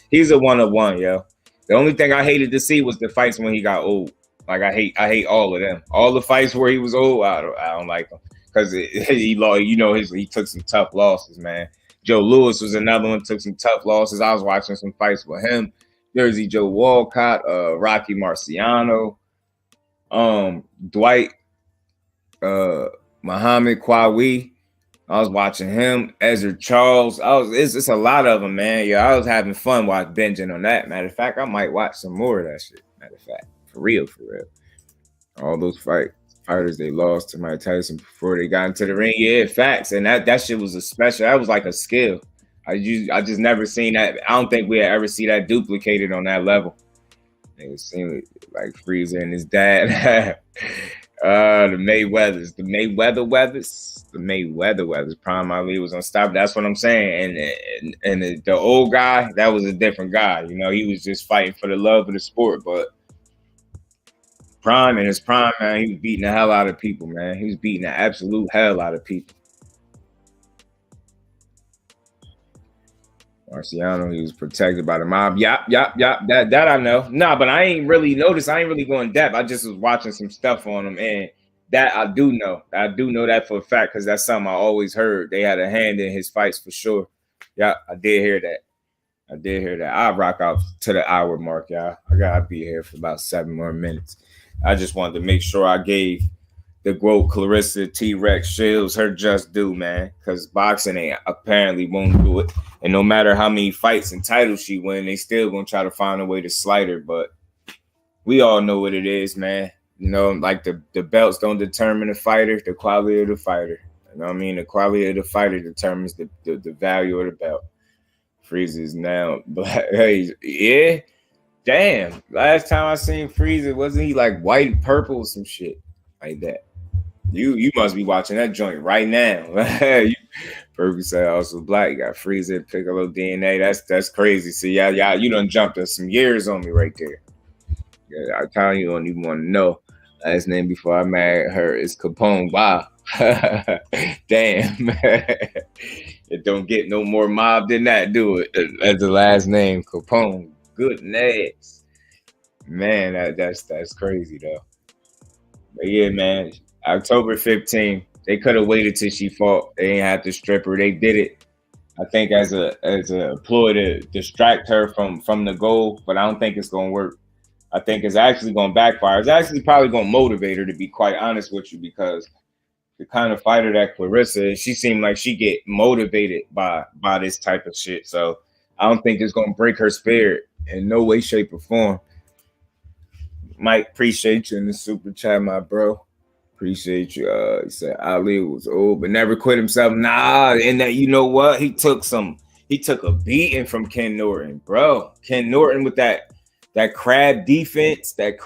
he's a one-of-one, yo. The only thing I hated to see was the fights when he got old. Like I hate all of them. All the fights where he was old, I don't like them. because he lost. He took some tough losses, man. Joe Louis was another one, took some tough losses. I was watching some fights with him. Jersey Joe Walcott, Rocky Marciano, Dwight, Muhammad Kwawi. I was watching him, Ezra Charles. It's a lot of them, man. Yeah, I was having fun watching binging on that. Matter of fact, I might watch some more of that shit. Matter of fact, for real. All those fighters they lost to Mike Tyson before they got into the ring. Yeah, facts. And that shit was that was like a skill. I just never seen that. I don't think we ever see that duplicated on that level. It seemed like Freezer and his dad. The Mayweathers. Prime Ali was unstoppable. That's what I'm saying. And the old guy, that was a different guy. He was just fighting for the love of the sport. But in his prime, man, he was beating the hell out of people, man. He was beating the absolute hell out of people. Marciano, he was protected by the mob. Yep. That I know. Nah, but I ain't really noticed. I ain't really going in depth. I just was watching some stuff on him, and that I do know. I do know that for a fact because that's something I always heard. They had a hand in his fights for sure. Yeah, I did hear that. I'll rock out to the hour mark, y'all. I gotta be here for about 7 more minutes. I just wanted to make sure I gave the GOAT Claressa T-Rex Shields her just due, man, because boxing apparently won't do it. And no matter how many fights and titles she win, they still gonna try to find a way to slide her. But we all know what it is, man. Like the belts don't determine the fighter, the quality of the fighter. You know what I mean? The quality of the fighter determines the value of the belt. Freezer's now black. Hey, yeah. Damn. Last time I seen Freezer, wasn't he like white and purple or some shit like that? You must be watching that joint right now. Purple said also black. You got Freezer, Piccolo DNA. That's crazy. See, y'all, you done jumped us some years on me right there. Yeah, I kind of don't even want to know. Last name before I married her is Capone. Wow. Damn. It don't get no more mob than that, do it? As the last name, Capone. Goodness. Man, that's crazy though. But yeah, man. October 15th. They could have waited till she fought. They ain't have to strip her. They did it, I think, as a ploy to distract her from the goal, but I don't think it's gonna work. I think it's actually gonna backfire. It's actually probably gonna motivate her, to be quite honest with you, because the kind of fighter that Claressa is, she seemed like she get motivated by this type of shit. So I don't think it's gonna break her spirit in no way, shape, or form. Mike, appreciate you in the super chat, my bro. Appreciate you. He said Ali was old but never quit himself. Nah, and that, you know what? He took a beating from Ken Norton, bro. Ken Norton with that crab defense, that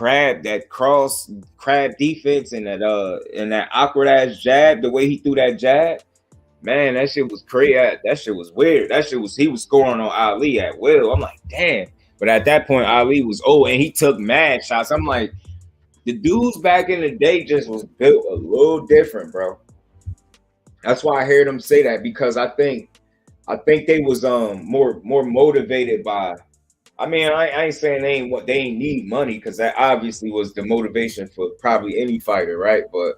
cross crab defense, and that awkward ass jab, the way he threw that jab. Man, that shit was crazy. That shit was weird. He was scoring on Ali at will. I'm like, damn. But at that point, Ali was old and he took mad shots. I'm like, the dudes back in the day just was built a little different, bro. That's why I heard them say that, because I think they was more motivated by. I mean, I ain't saying they ain't need money, because that obviously was the motivation for probably any fighter, right? But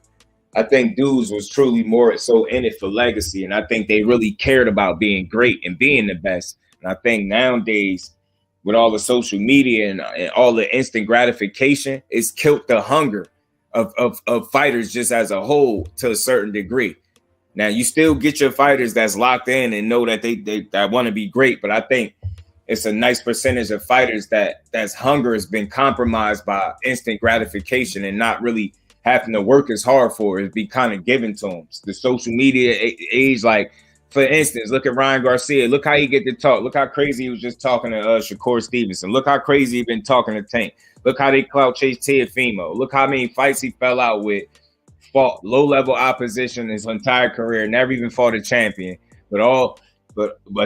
I think dudes was truly more so in it for legacy, and I think they really cared about being great and being the best. And I think nowadays, with all the social media and all the instant gratification, it's killed the hunger of fighters just as a whole to a certain degree. Now, you still get your fighters that's locked in and know that they want to be great, but I think it's a nice percentage of fighters that's hunger has been compromised by instant gratification and not really having to work as hard for it. Be kind of given to them. The social media age, like, for instance, look at Ryan Garcia. Look how he get to talk. Look how crazy he was just talking to Shakur Stevenson. Look how crazy he been talking to Tank. Look how they clout chase Teofimo. Look how many fights he fell out with, fought low-level opposition his entire career, never even fought a champion. But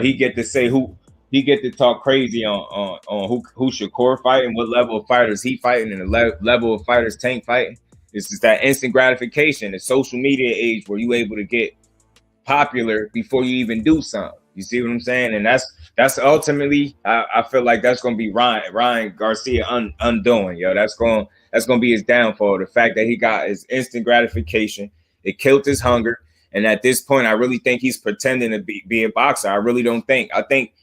he get to say who he get to talk crazy on who Shakur fighting, what level of fighters he fighting, and the level of fighters Tank fighting. It's just that instant gratification, the social media age where you able to get popular before you even do something. You see what I'm saying? And that's ultimately, I feel like that's gonna be Ryan Garcia undoing, yo. That's gonna be his downfall. The fact that he got his instant gratification, It killed his hunger. And at this point, I really think he's pretending to be a boxer. I really don't think. I think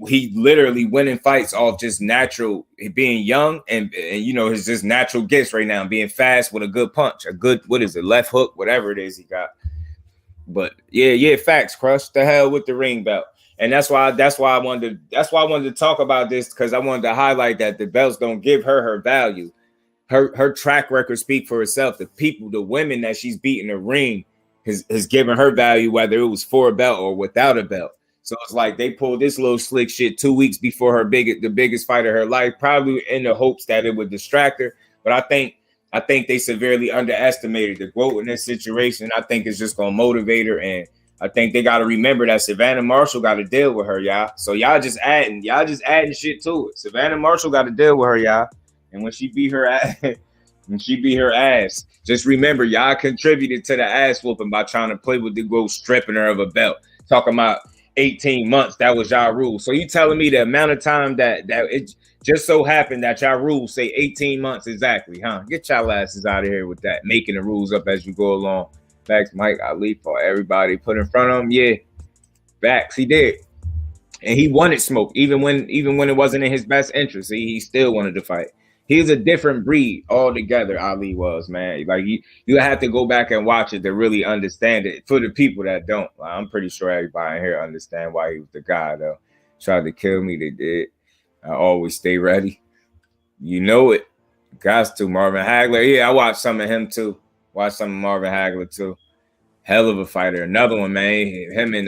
he literally winning fights off just natural being young and you know his just natural gifts right now, being fast with a good punch, a good what is it, left hook, whatever it is he got. But yeah, facts, Crush. The hell with the ring belt. And that's why I wanted to talk about this, because I wanted to highlight that the belts don't give her value. Her track record speak for itself. The women that she's beating the ring has given her value, whether it was for a belt or without a belt. So it's like they pulled this little slick shit 2 weeks before the biggest fight of her life, probably in the hopes that it would distract her. But I think they severely underestimated the GOAT in this situation. I think it's just gonna motivate her, and I think they got to remember that Savannah Marshall got to deal with her, y'all. So y'all just adding shit to it. Savannah Marshall got to deal with her, y'all. And when she beat her ass, just remember y'all contributed to the ass whooping by trying to play with the GOAT, stripping her of a belt. Talking about 18 months, that was y'all rule. So you telling me the amount of time that it just so happened that y'all rules say 18 months exactly, huh? Get y'all asses out of here with that, making the rules up as you go along. Facts, Mike Ali for everybody put in front of him. Yeah, facts, he did. And he wanted smoke, even when it wasn't in his best interest. He still wanted to fight. He's a different breed altogether, Ali was, man. Like you have to go back and watch it to really understand it. For the people that don't, I'm pretty sure everybody in here understand why he was the guy, though. Tried to kill me, they did. I always stay ready. You know it. Guys to Marvin Hagler. Yeah, I watched some of him too. Watched some of Marvin Hagler too. Hell of a fighter. Another one, man. Him and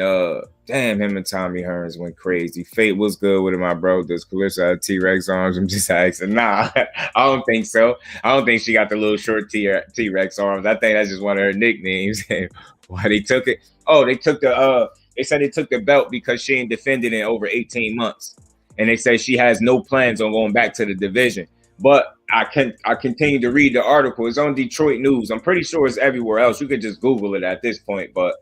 Tommy Hearns went crazy. Fate was good with him, my bro. Does Claressa have T-Rex arms? I'm just asking. Nah, I don't think so. I don't think she got the little short T-Rex arms. I think that's just one of her nicknames. Why they took it? Oh, they took they said they took the belt because she ain't defended in over 18 months. And they say she has no plans on going back to the division. But I continue to read the article. It's on Detroit News. I'm pretty sure it's everywhere else. You could just Google it at this point. But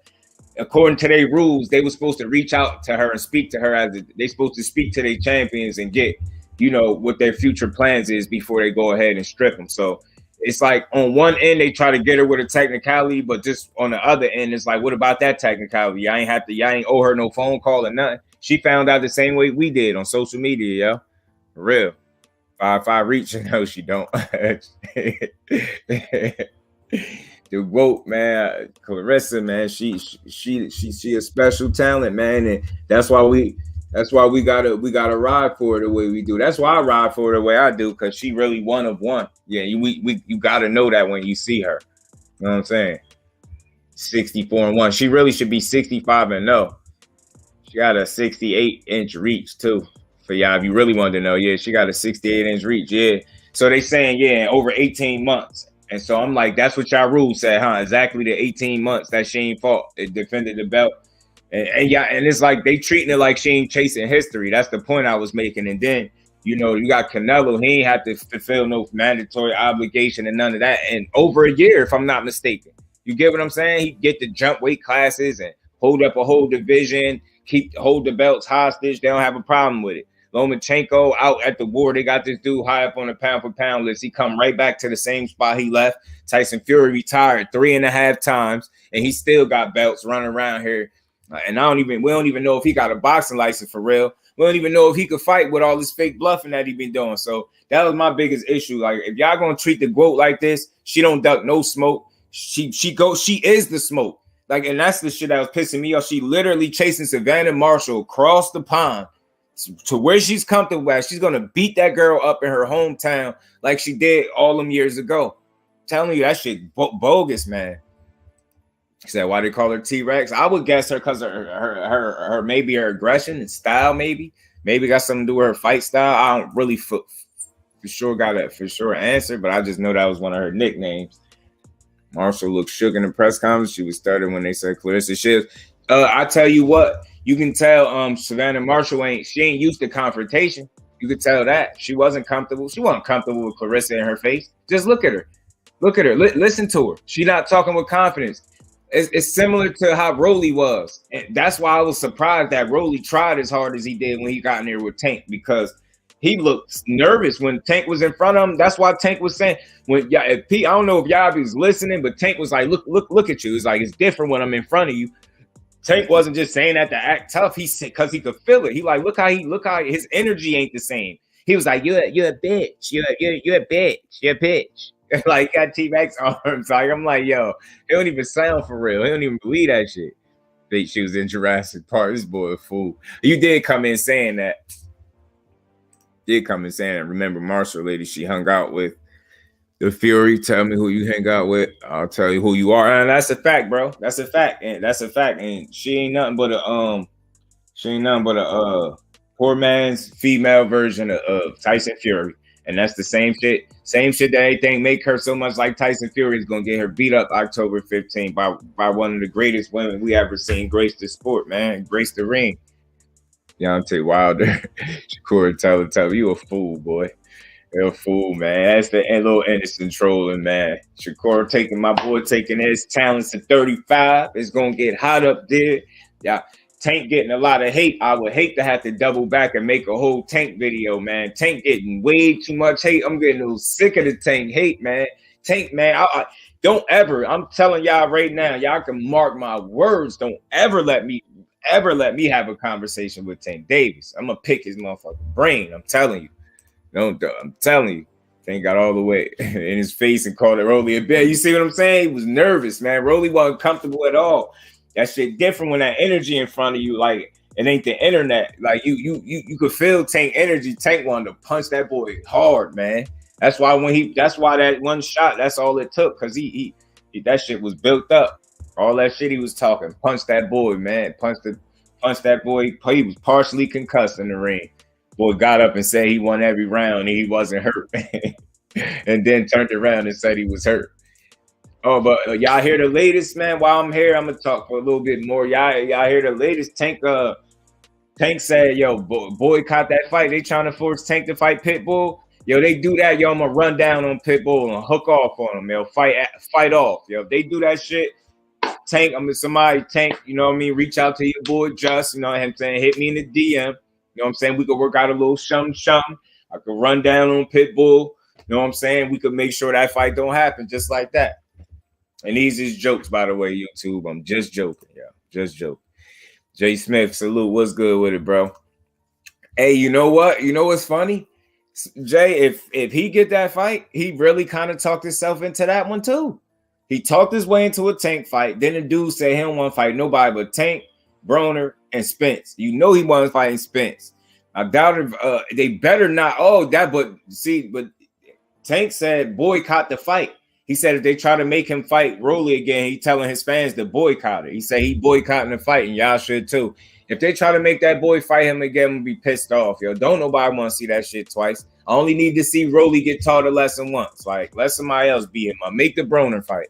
according to their rules, they were supposed to reach out to her and speak to her they're supposed to speak to their champions and get, what their future plans is before they go ahead and strip them. So it's like on one end, they try to get her with a technicality, but just on the other end, it's like, what about that technicality? Y'all ain't owe her no phone call or nothing. She found out the same way we did on social media, yo. For real. If I reach, no, she don't. The GOAT, man, Claressa, man, she a special talent, man, and that's why we gotta ride for her the way we do. That's why I ride for her the way I do, because she really one of one. Yeah, you gotta know that when you see her. You know what I'm saying? 64-1. She really should be 65-0. She got a 68-inch reach too. For y'all, if you really wanted to know, yeah, she got a 68-inch reach, yeah. So they saying, yeah, over 18 months. And so I'm like, that's what y'all rules said, huh? Exactly the 18 months that she ain't fought. It defended the belt. And it's like they treating it like she ain't chasing history. That's the point I was making. And then, you got Canelo. He ain't have to fulfill no mandatory obligation and none of that. And over a year, if I'm not mistaken. You get what I'm saying? He get the jump weight classes and hold up a whole division, hold the belts hostage. They don't have a problem with it. Lomachenko out at the war. They got this dude high up on the pound for pound list. He come right back to the same spot he left. Tyson Fury retired 3.5 times, and he still got belts running around here. And we don't even know if he got a boxing license for real. We don't even know if he could fight with all this fake bluffing that he been doing. So that was my biggest issue. Like, if y'all gonna treat the GOAT like this, she don't duck no smoke. She is the smoke. Like, and that's the shit that was pissing me off. She literally chasing Savannah Marshall across the pond to where she's comfortable at. She's gonna beat that girl up in her hometown like she did all them years ago. I'm telling you, that shit bogus, man. She said, why they call her T-Rex? I would guess her because her maybe her aggression and style, maybe got something to do with her fight style. I don't really for sure got a answer, but I just know that was one of her nicknames. Marshall looked shook in the press conference. She was started when they said Claressa shit. I tell you what, you can tell Savannah Marshall ain't used to confrontation. You could tell that. She wasn't comfortable. She wasn't comfortable with Claressa in her face. Just look at her. Listen to her. She not talking with confidence. It's similar to how Rolly was. And that's why I was surprised that Rolly tried as hard as he did when he got in there with Tank, because He looked nervous when Tank was in front of him. That's why Tank was saying when I don't know if y'all was listening, but Tank was like, look at you. It's like it's different when I'm in front of you. Tank wasn't just saying that to act tough. He said because he could feel it. He like look how his energy ain't the same. He was like, you're a bitch. You're a bitch. You're a bitch. Like got T-Max arms. Like I'm like, yo, it don't even sound for real. He don't even believe that shit. She was in Jurassic Park. This boy a fool. You did come in saying that. Remember Marshall lady she hung out with. The Fury, tell me who you hang out with. I'll tell you who you are. And that's a fact, bro. That's a fact. And she ain't nothing but a poor man's female version of Tyson Fury. And that's the same shit. Same shit that anything make her so much like Tyson Fury is gonna get her beat up October 15th by one of the greatest women we ever seen grace the sport, man. Grace the ring. Deontay Wilder. Shakur tell you a fool, boy. You're a fool, man. That's the little innocent trolling, man. Shakur taking his talents to 35. It's gonna get hot up there. Yeah. Tank getting a lot of hate. I would hate to have to double back and make a whole Tank video, man. Tank getting way too much hate. I'm getting a little sick of the Tank hate, man. Tank, man, I don't ever. I'm telling y'all right now, y'all can mark my words. Don't ever let me have a conversation with Tank Davis. I'm gonna pick his motherfucking brain. I'm telling you. I'm telling you. Tank got all the way in his face and called it Rolly a bitch. You see what I'm saying? He was nervous, man. Rolly wasn't comfortable at all. That shit different when that energy in front of you, like it ain't the internet. Like you could feel Tank energy. Tank wanted to punch that boy hard, man. That's why that one shot, that's all it took, because he that shit was built up. All that shit he was talking, punch that boy, man. Punch that boy. He was partially concussed in the ring. Boy got up and said he won every round and he wasn't hurt. And then turned around and said he was hurt. Oh, but y'all hear the latest, man? While I'm here, I'm gonna talk for a little bit more. Y'all hear the latest? Tank said, yo, boycott that fight. They trying to force Tank to fight Pitbull. Yo, they do that, yo, I'm gonna run down on Pitbull and hook off on him. Yo, fight off. Yo, if they do that shit, Tank, Tank, you know what I mean? Reach out to your boy Just, you know what I'm saying? Hit me in the DM. You know what I'm saying? We could work out a little shum. I could run down on Pitbull. You know what I'm saying? We could make sure that fight don't happen just like that. And these is jokes, by the way, YouTube. I'm just joking, yeah. Just joking. Jay Smith, salute. What's good with it, bro? Hey, you know what? You know what's funny? Jay, if he get that fight, he really kind of talked himself into that one too. He talked his way into a Tank fight. Then the dude said he don't want to fight nobody but Tank, Broner, and Spence. You know he wasn't fighting Spence. I doubt if they better not. But Tank said boycott the fight. He said if they try to make him fight Rolly again, he telling his fans to boycott it. He said he boycotting the fight, and y'all should too. If they try to make that boy fight him again, I'm gonna be pissed off, yo. Don't nobody want to see that shit twice. I only need to see Rolly get taught a lesson once. Like, let somebody else beat him up. Make the Broner fight.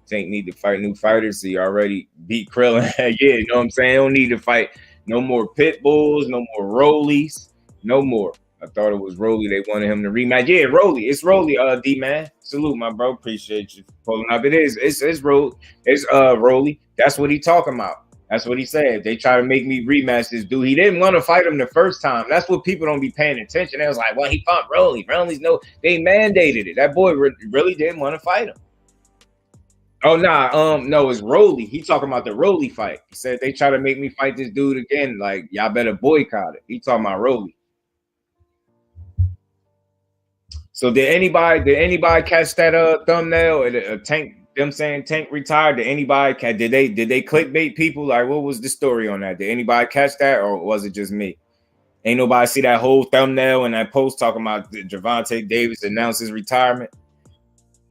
Tank need to fight new fighters. He already beat Krillin. Yeah, you know what I'm saying? Don't need to fight no more pit bulls, no more Rollies, no more. I thought it was Rolly. They wanted him to rematch. Yeah, Rolly. It's Rolly, D-man. Salute, my bro. Appreciate you for pulling up. It is. It's Rolly. It's Rolly. That's what he talking about. That's what he said. They try to make me rematch this dude. He didn't want to fight him the first time. That's what people don't be paying attention. They was like, well, he fought Rolly. Rolly's they mandated it. That boy really didn't want to fight him. Oh, nah. No, it's Rolly. He talking about the Rolly fight. He said they try to make me fight this dude again. Like, y'all better boycott it. He talking about Rolly. So did anybody catch that thumbnail? Tank, them saying Tank retired. Did anybody did they clickbait people? Like, what was the story on that? Did anybody catch that, or was it just me? Ain't nobody see that whole thumbnail and that post talking about Gervonta Davis announced his retirement?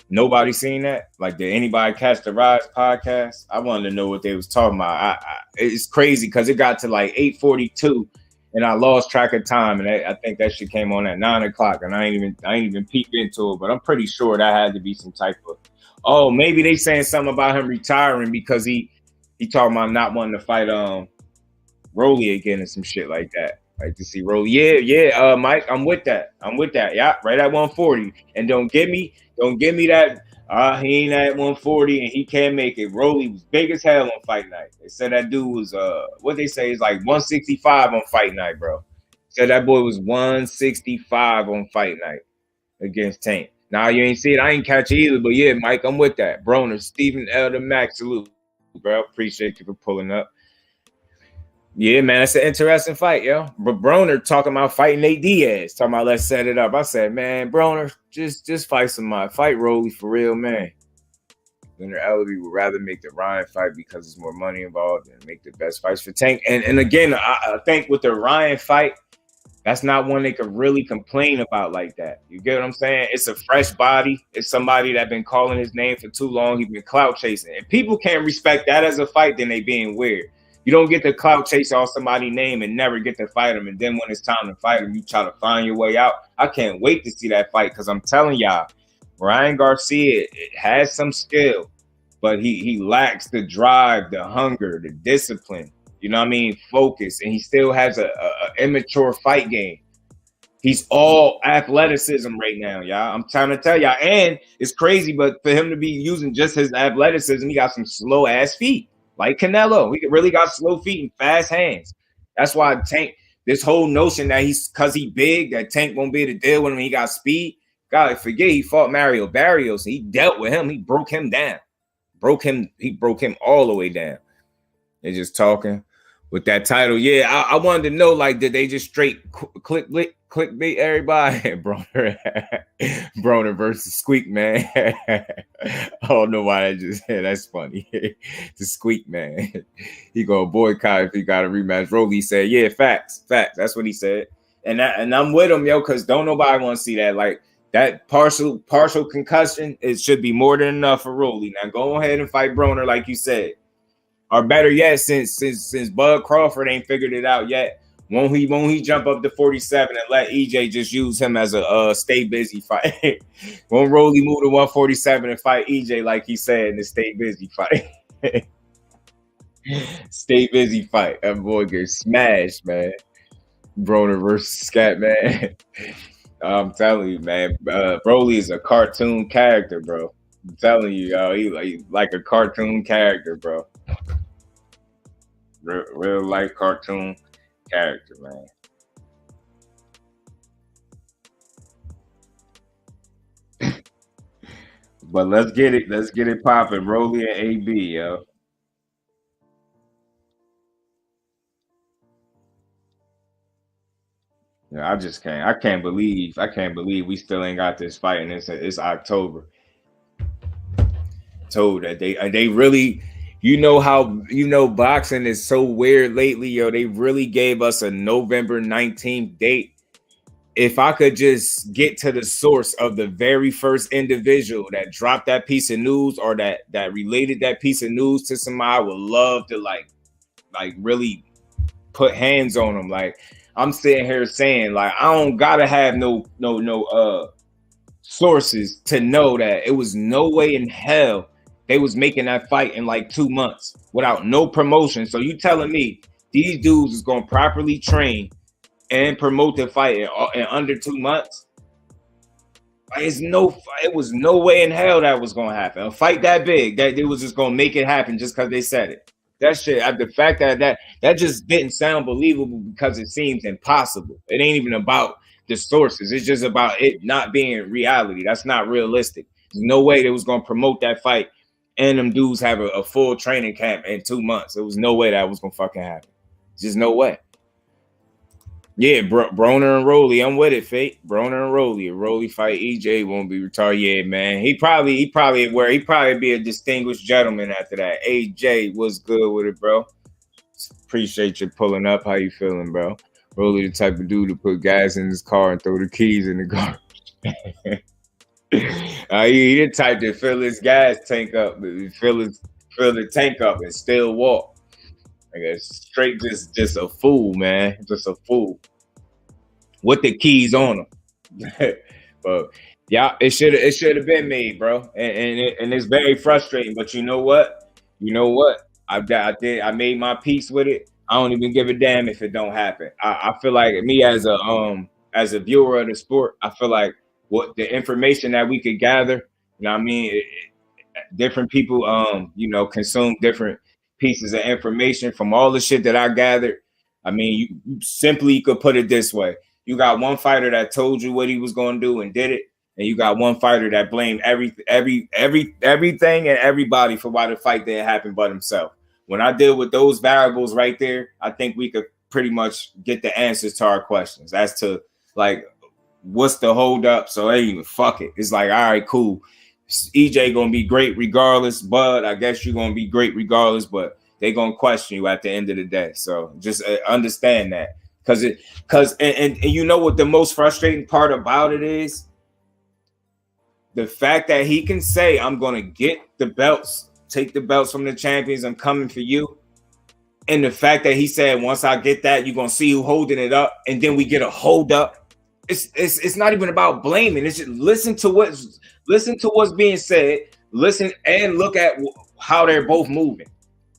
Nobody seen that? Like, did anybody catch the Rise podcast? I wanted to know what they was talking about. It's crazy because it got to like 8:42. And I lost track of time, and I think that shit came on at 9:00, and I ain't even peeked into it, but I'm pretty sure that had to be some type of. Maybe they saying something about him retiring because he talking about not wanting to fight Rolly again and some shit like that. Like to see Rolly, yeah, Mike, I'm with that, yeah, right at 140, and don't give me that. He ain't at 140 and he can't make it. Rolly was big as hell on fight night. They said that dude was what they say is like 165 on fight night, bro. Said that boy was 165 on fight night against Tank. Now you ain't see it. I ain't catch it either, but yeah, Mike, I'm with that. Broner, Stephen L. the Max, salute, bro. Appreciate you for pulling up. Yeah, man, it's an interesting fight, yo. But Broner talking about fighting Nate Diaz, talking about let's set it up. I said, man, Broner, just fight fight Rolly for real, man. Winner Ellerby would rather make the Ryan fight because there's more money involved and make the best fights for Tank. And again, I think with the Ryan fight, that's not one they could really complain about like that. You get what I'm saying? It's a fresh body. It's somebody that's been calling his name for too long. He's been clout chasing. If people can't respect that as a fight, then they being weird. You don't get to clout chase off somebody's name and never get to fight him. And then when it's time to fight him, you try to find your way out. I can't wait to see that fight because I'm telling y'all, Ryan Garcia has some skill, but he lacks the drive, the hunger, the discipline. You know what I mean? Focus. And he still has a immature fight game. He's all athleticism right now, y'all. I'm trying to tell y'all. And it's crazy, but for him to be using just his athleticism, he got some slow ass feet. Like Canelo. He really got slow feet and fast hands. That's why Tank, this whole notion that because he big, that Tank won't be able to deal with him. He got speed. God, forget he fought Mario Barrios. He dealt with him. He broke him down. He broke him all the way down. They're just talking with that title. Yeah, I wanted to know, like, did they just straight clickbait everybody? Broner versus Squeak Man. I don't know why I just said that's funny. The Squeak Man. He gonna boycott if he got a rematch. Rolly said, yeah, facts. That's what he said. And I'm with him, yo, because don't nobody want to see that. Like, that partial concussion, it should be more than enough for Rolly. Now go ahead and fight Broner, like you said. Or better yet, since Bud Crawford ain't figured it out yet, won't he jump up to 47 and let EJ just use him as a stay busy fight? Won't Rolly move to 147 and fight EJ like he said in the stay busy fight? Stay busy fight. That boy gets smashed, man. Broner versus Scat, man. I'm telling you, man. Broly is a cartoon character, bro. I'm telling you, yo, he like a cartoon character, bro. Real life cartoon character, man. But let's get it popping. Broly and AB, yo. Yeah, I can't believe we still ain't got this fight, and it's October. Told that they really, boxing is so weird lately, yo. They really gave us a November 19th date. If I could just get to the source of the very first individual that dropped that piece of news or that related that piece of news to somebody, I would love to like really put hands on them. Like, I'm sitting here saying, like, I don't gotta have no sources to know that it was no way in hell they was making that fight in like 2 months without no promotion. So you telling me these dudes is gonna properly train and promote the fight in under 2 months? Like, it was no way in hell that was gonna happen. A fight that big, that they was just gonna make it happen just because they said it. That shit, the fact that just didn't sound believable because it seems impossible. It ain't even about the sources. It's just about it not being reality. That's not realistic. There's no way they was gonna promote that fight and them dudes have a full training camp in 2 months. There was no way that was gonna fucking happen. Just no way. Yeah, Broner and Rolly, I'm with it, Fate. Broner and Rolly. If Rolly fight EJ, won't be retarded. Yeah, man. He probably be a distinguished gentleman after that. AJ, what's good with it, bro? Appreciate you pulling up. How you feeling, bro? Rolly the type of dude to put gas in his car and throw the keys in the car. He the type to fill his gas tank up, fill the tank up and still walk. I guess straight just a fool, man. Just a fool. With the keys on him. But yeah, it should have been made, bro. And it's very frustrating. But you know what? I made my peace with it. I don't even give a damn if it don't happen. I feel like me as a viewer of the sport, I feel like what the information that we could gather, you know what I mean? Different people consume different pieces of information. From all the shit that I gathered, I mean, you simply could put it this way. You got one fighter that told you what he was going to do and did it, and you got one fighter that blamed everything and everybody for why the fight didn't happen but himself. When I deal with those variables right there, I think we could pretty much get the answers to our questions as to like what's the hold up. So hey, fuck it. It's like, all right, cool. EJ gonna be great regardless, but I guess you're gonna be great regardless, but they're gonna question you at the end of the day. So just understand that. Because you know what the most frustrating part about it is? The fact that he can say, I'm gonna get the belts, take the belts from the champions, I'm coming for you. And the fact that he said, once I get that, you're gonna see who holding it up, and then we get a hold up. It's not even about blaming. It's just listen to what's being said, listen and look at how they're both moving.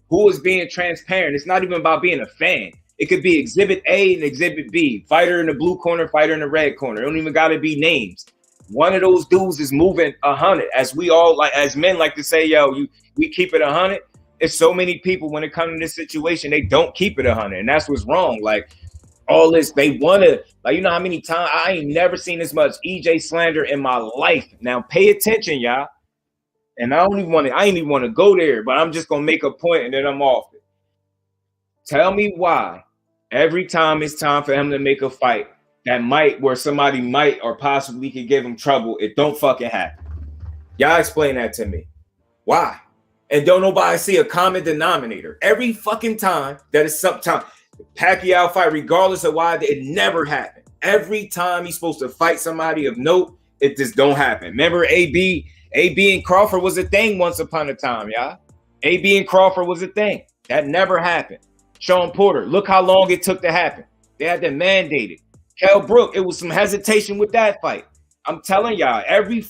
Who is being transparent? It's not even about being a fan. It could be exhibit A and exhibit B, fighter in the blue corner, fighter in the red corner. It don't even got to be names. One of those dudes is moving 100. As we all like, as men like to say, yo, we keep it 100. It's so many people when it comes to this situation, they don't keep it 100, and that's what's wrong. Like all this, they want to, like, you know how many times I ain't never seen this much EJ slander in my life. Now pay attention, y'all. And I ain't even want to go there, but I'm just gonna make a point and then I'm off it. Tell me why every time it's time for him to make a fight that where somebody might or possibly could give him trouble, it don't fucking happen. Y'all explain that to me. Why? And don't nobody see a common denominator. Every fucking time that is sometime Pacquiao fight, regardless of why, it never happened. Every time he's supposed to fight somebody of note, it just don't happen. Remember AB and Crawford was a thing once upon a time, y'all. AB and Crawford was a thing. That never happened. Sean Porter, look how long it took to happen. They had to mandate it. Kell Brook, it was some hesitation with that fight. I'm telling y'all, every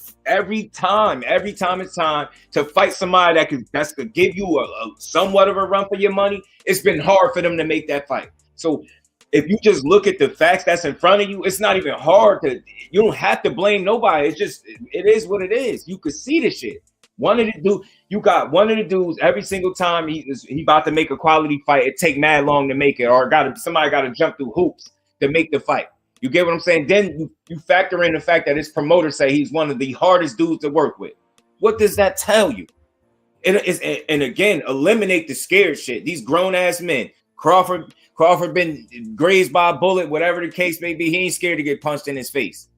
time it's time to fight somebody that could give you a somewhat of a run for your money, it's been hard for them to make that fight. So if you just look at the facts that's in front of you, it's not even hard to. You don't have to blame nobody. It's just it is what it is. You could see the shit. You got one of the dudes every single time he about to make a quality fight. It take mad long to make it, or somebody got to jump through hoops to make the fight. You get what I'm saying? Then you factor in the fact that his promoter say he's one of the hardest dudes to work with. What does that tell you? And again, eliminate the scared shit. These grown ass men. Crawford been grazed by a bullet, whatever the case may be. He ain't scared to get punched in his face.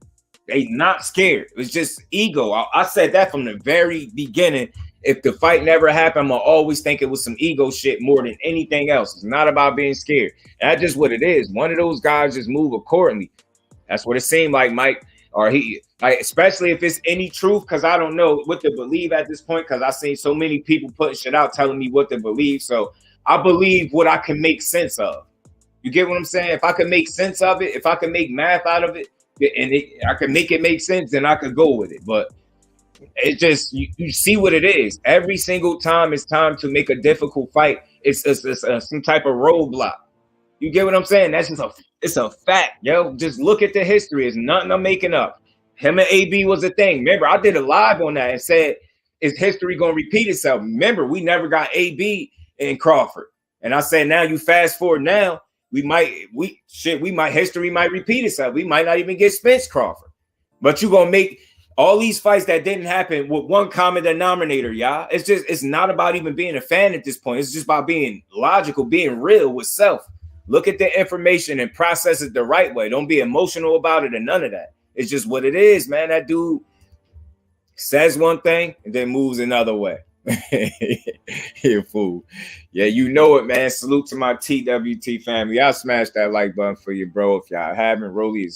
They not scared. It's just ego. I said that from the very beginning. If the fight never happened, I'm gonna always think it was some ego shit more than anything else. It's not about being scared. And that's just what it is. One of those guys just move accordingly. That's what it seemed like, Mike. Or he, like, especially if it's any truth, because I don't know what to believe at this point, because I've seen so many people putting shit out telling me what to believe. So I believe what I can make sense of. You get what I'm saying? If I can make sense of it, if I can make math out of it, and I can make it make sense, then I could go with it. But it just you see what it is. Every single time it's time to make a difficult fight, it's some type of roadblock. You get what I'm saying? That's just it's a fact, yo. Just look at the history. It's nothing I'm making up. Him and AB was a thing. Remember, I did a live on that and said, is history gonna repeat itself? Remember, we never got AB in Crawford. And I said, now you fast forward now, history might repeat itself. We might not even get Spence Crawford. But you're gonna make all these fights that didn't happen with one common denominator, y'all. It's not about even being a fan at this point. It's just about being logical, being real with self. Look at the information and process it the right way. Don't be emotional about it and none of that. It's just what it is, man. That dude says one thing and then moves another way. You fool. Yeah, you know it, man. Salute to my TWT family. Y'all smash that like button for you, bro. If y'all haven't, Rolly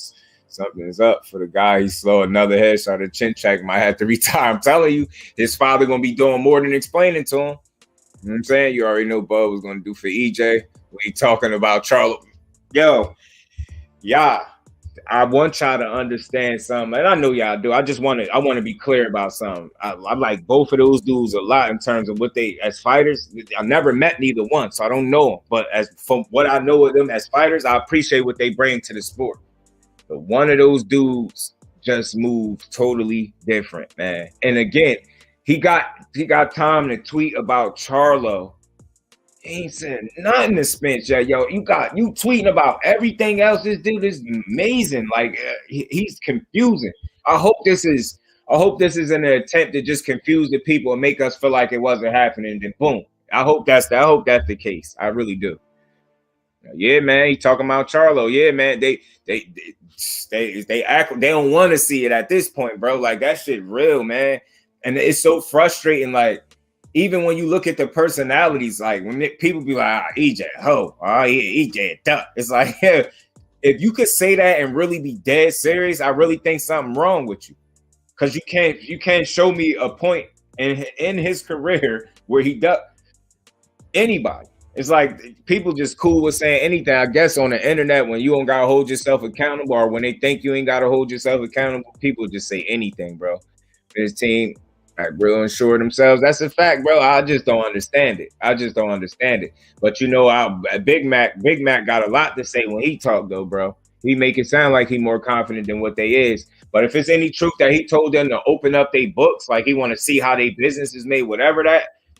something is up for the guy. He's slow. Another headshot. A chin check might have to retire. I'm telling you, his father gonna be doing more than explaining to him. You know what I'm saying? You already know Bud was gonna do for EJ. We talking about Charlie. Yo, yeah. I want y'all to understand something, and I know y'all do. I want to be clear about something. I like both of those dudes a lot in terms of what they as fighters. I never met neither one, so I don't know them. But as from what I know of them as fighters, I appreciate what they bring to the sport. But one of those dudes just moved totally different, man. And again, he got time to tweet about Charlo He ain't said nothing to Spence. Yeah, yo, you tweeting about everything else. This dude is amazing. Like he's confusing. I hope this is. I hope this is an attempt to just confuse the people and make us feel like it wasn't happening. Then boom. I hope that's the case. I really do. Yeah, man. He talking about Charlo. Yeah, man. They act. They don't want to see it at this point, bro. Like that shit real, man. And it's so frustrating. Like even when you look at the personalities, like when people be like, EJ, ho, EJ, duck. It's like, yeah, if you could say that and really be dead serious, I really think something wrong with you. Because you can't show me a point in his career where he ducked anybody. It's like people just cool with saying anything. I guess on the internet, when you don't gotta hold yourself accountable, or when they think you ain't gotta hold yourself accountable, people just say anything, bro. His team, like, real unsure themselves. That's a fact, bro. I just don't understand it. But you know, Big Mac got a lot to say when he talk, though, bro. He make it sound like he more confident than what they is. But if it's any truth that he told them to open up their books, like he want to see how their business is made, whatever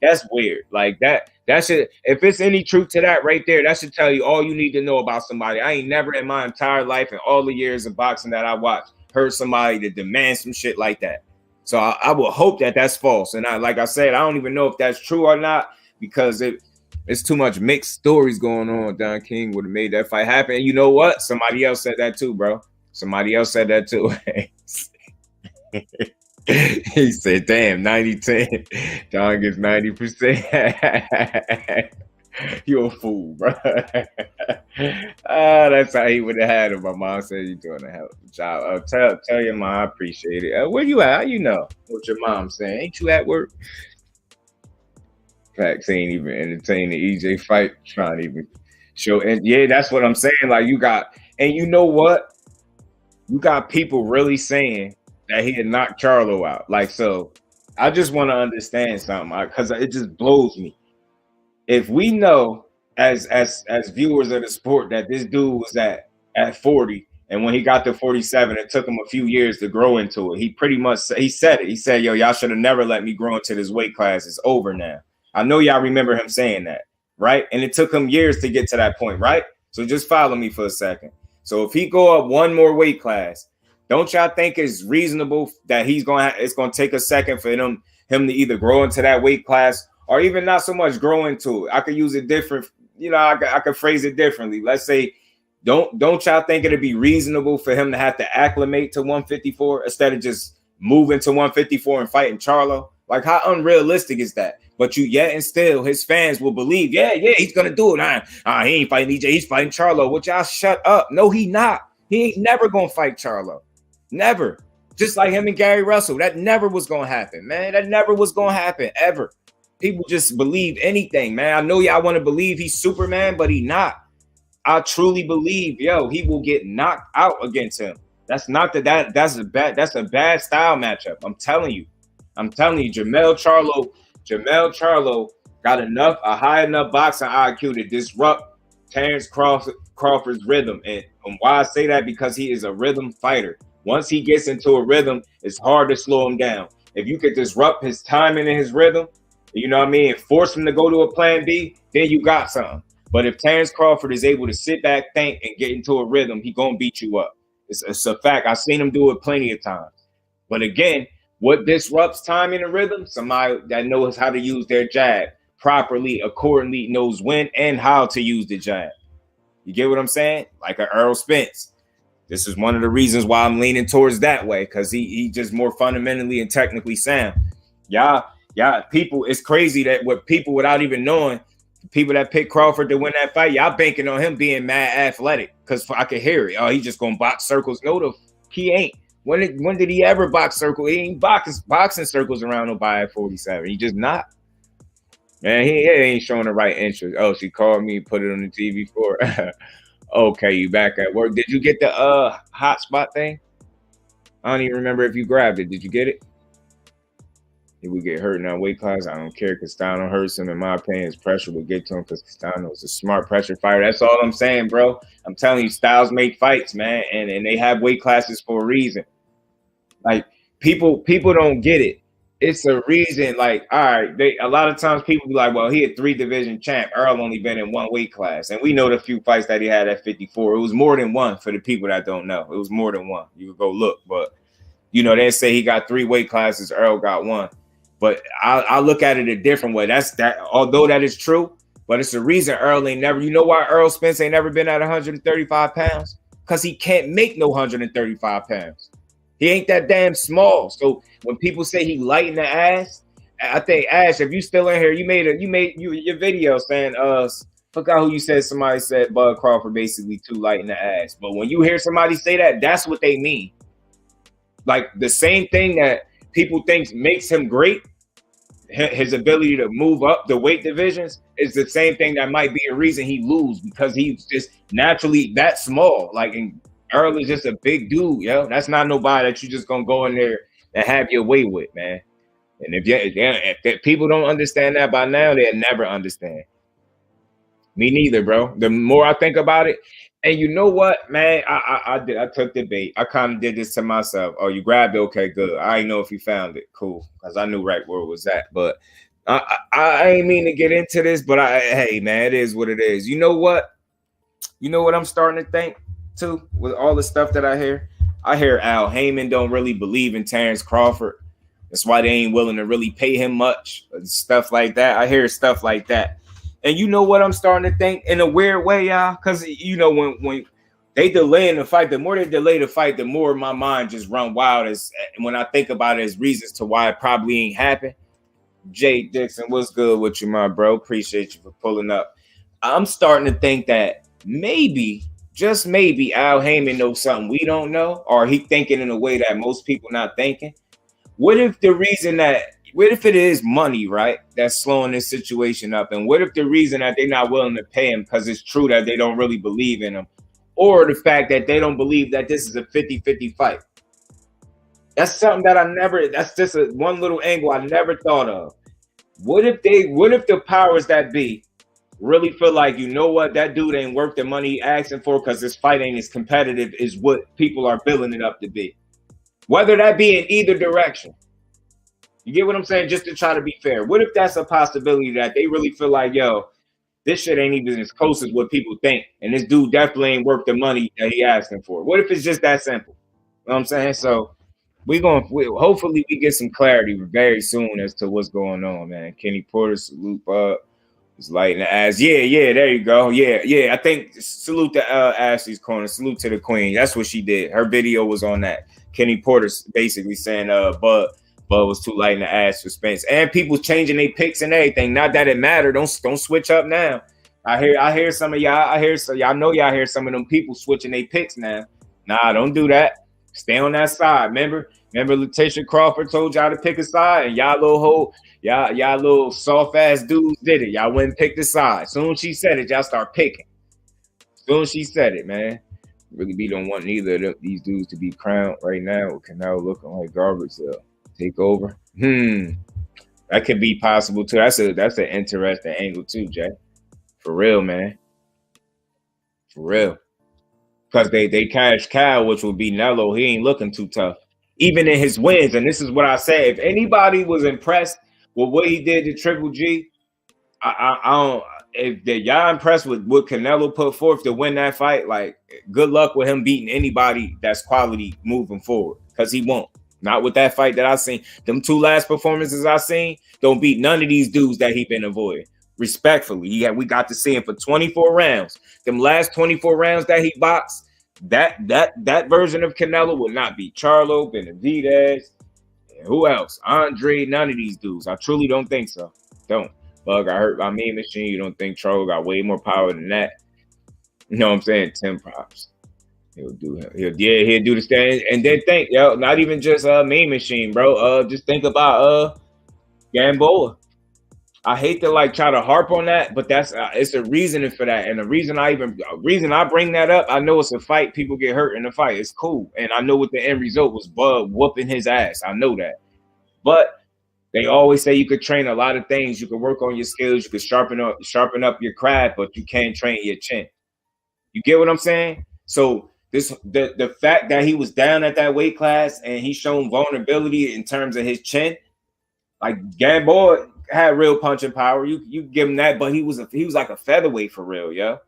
that's weird. Like that should, if it's any truth to that right there, that should tell you all you need to know about somebody. I ain't never in my entire life and all the years of boxing that I watched heard somebody to demand some shit like that. So I will hope that that's false. And like I said, I don't even know if that's true or not because it's too much mixed stories going on. Don King would have made that fight happen. And you know what? Somebody else said that too, bro. Somebody else said that too. He said, damn, 90-10. Don gets 90%. You a fool, bro. That's how he would have had it. My mom said you're doing a hell of a job. Tell your mom I appreciate it. Where you at? How you know what your mom's saying? Ain't you at work? Facts ain't even entertaining the EJ fight. Trying to even show. And yeah, that's what I'm saying. Like you got, and you know what? You got people really saying that he had knocked Charlo out. Like, so I just want to understand something because it just blows me. If we know as viewers of the sport that this dude was at 40, and when he got to 47, it took him a few years to grow into it. He pretty much he said it. He said, "Yo, y'all should have never let me grow into this weight class. It's over now." I know y'all remember him saying that, right? And it took him years to get to that point, right? So just follow me for a second. So if he go up one more weight class, don't y'all think it's reasonable that it's gonna take a second for him to either grow into that weight class or even not so much grow into it? I could use it different, I could phrase it differently. Let's say, don't y'all think it'd be reasonable for him to have to acclimate to 154 instead of just moving to 154 and fighting Charlo? Like, how unrealistic is that? But yet and still, his fans will believe, yeah, he's gonna do it. He ain't fighting EJ, he's fighting Charlo. Would y'all shut up? No, he not. He ain't never gonna fight Charlo. Never. Just like him and Gary Russell. That never was gonna happen, man. That never was gonna happen, ever. People just believe anything, man. I know y'all want to believe he's Superman, but he not. I truly believe, he will get knocked out against him. That's not that's a bad style matchup. I'm telling you, Jamel Charlo got a high enough boxing IQ to disrupt Terrence Crawford's rhythm. And why I say that, because he is a rhythm fighter. Once he gets into a rhythm, it's hard to slow him down. If you could disrupt his timing and his rhythm, you know what I mean, and force him to go to a plan B, then you got something. But if Terrence Crawford is able to sit back, think, and get into a rhythm, he gonna beat you up. It's a fact. I've seen him do it plenty of times. But again, what disrupts timing and rhythm? Somebody that knows how to use their jab properly, accordingly, knows when and how to use the jab. You get what I'm saying? Like an Earl Spence. This is one of the reasons why I'm leaning towards that way, because he just more fundamentally and technically sound. Y'all, people, it's crazy that what people without even knowing, people that pick Crawford to win that fight, y'all banking on him being mad athletic, because I can hear it. Oh, he just gonna box circles. No, he ain't. When did he ever box circle? He ain't boxing circles around nobody at 47. He just not. Man, he ain't showing the right interest. Oh, she called me, put it on the TV for her. Okay, you back at work. Did you get the hotspot thing? I don't even remember if you grabbed it. Did you get it? He would get hurt in that weight class. I don't care. Castano hurts him. In my opinion, his pressure will get to him because Castano is a smart pressure fighter. That's all I'm saying, bro. I'm telling you, styles make fights, man. And they have weight classes for a reason. Like, people don't get it. it's a reason. Like, all right, a lot of times people be like, well, he a 3-division champ. Earl only been in one weight class, and we know the few fights that he had at 54. It was more than one. For the people that don't know, it was more than one. You could go look, but you know they say he got 3 weight classes. Earl got one, but I look at it a different way. That's that. Although that is true, but it's the reason Earl ain't never. You know why Earl Spence ain't never been at 135 pounds? Because he can't make no 135 pounds. He ain't that damn small. So when people say he light in the ass, I think Ash, if you still in here, you made your video saying forgot who you said. Somebody said Bud Crawford basically too light in the ass. But when you hear somebody say that, that's what they mean. Like the same thing that people think makes him great, his ability to move up the weight divisions, is the same thing that might be a reason he lose, because he's just naturally that small. Like, Earl is just a big dude, yo. That's not nobody that you just gonna go in there and have your way with, man. And if people don't understand that by now, they'll never understand. Me neither, bro. The more I think about it, and you know what, man, I took the bait. I kind of did this to myself. Oh, you grabbed it? Okay, good. I didn't know if you found it. Cool, because I knew right where it was at. But I ain't mean to get into this, but hey, man, it is what it is. You know what? You know what I'm starting to think too, with all the stuff that I hear? I hear Al Heyman don't really believe in Terrence Crawford. That's why they ain't willing to really pay him much and stuff like that. I hear stuff like that. And you know what I'm starting to think in a weird way, y'all? Because, you know, when they delay the fight, the more they delay the fight, the more my mind just run wild. As when I think about it as reasons to why it probably ain't happened. Jay Dixon, what's good with you, my bro? Appreciate you for pulling up. I'm starting to think that maybe, just maybe, Al Heyman knows something we don't know, or he thinking in a way that most people not thinking. What if it is money, right, that's slowing this situation up? And what if the reason that they're not willing to pay him because it's true that they don't really believe in him, or the fact that they don't believe that this is a 50-50 fight? That's something that that's just one little angle I never thought of. What if the powers that be really feel like, you know what, that dude ain't worth the money he asking for because this fight ain't as competitive as what people are billing it up to be? Whether that be in either direction. You get what I'm saying? Just to try to be fair. What if that's a possibility that they really feel like, yo, this shit ain't even as close as what people think, and this dude definitely ain't worth the money that he asking for? What if it's just that simple? You know what I'm saying? So hopefully we get some clarity very soon as to what's going on, man. Kenny Porter, salute up. It's light in the ass. Yeah, there you go. Yeah. I think salute to Ashley's corner. Salute to the queen. That's what she did. Her video was on that. Kenny Porter basically saying Bud was too light in the ass for Spence. And people changing their picks and everything. Not that it mattered. Don't switch up now. I hear some of y'all. Y'all know y'all hear some of them people switching their picks now. Nah, don't do that. Stay on that side. Remember Letitia Crawford told y'all to pick a side, and y'all little soft ass dudes did it. Y'all went and picked a side. Soon as she said it, y'all start picking. Soon as she said it, man. Really, we don't want neither of these dudes to be crowned right now. With Canelo looking like garbage. Take over. That could be possible too. That's an interesting angle too, Jay. For real, man. For real. Because they cash cow, which would be Nello. He ain't looking too tough. Even in his wins, and this is what I say, if anybody was impressed with what he did to Triple G, I don't. If y'all impressed with what Canelo put forth to win that fight, like, good luck with him beating anybody that's quality moving forward, because he won't. Not with that fight that I seen. Them 2 last performances I seen don't beat none of these dudes that he been avoiding. Respectfully, we got to see him for 24 rounds. Them last 24 rounds that he boxed, that version of Canelo will not beat Charlo, Benavidez, who else? Andre, none of these dudes. I truly don't think so. Don't. Bug, I hurt my Mean Machine. You don't think Charlo got way more power than that? You know what I'm saying? 10 props. He'll do the stand. And then think, not even just Mean Machine, bro. Just think about Gamboa. I hate to try to harp on that, but that's it's a reasoning for that. And the reason I bring that up, I know it's a fight. People get hurt in the fight. It's cool. And I know what the end result was, Bud whooping his ass. I know that. But they always say you could train a lot of things. You could work on your skills. You could sharpen up your craft, but you can't train your chin. You get what I'm saying? So the fact that he was down at that weight class and he's shown vulnerability in terms of his chin, Like Gamboa had real punching power. You give him that, but he was like a featherweight for real, yo.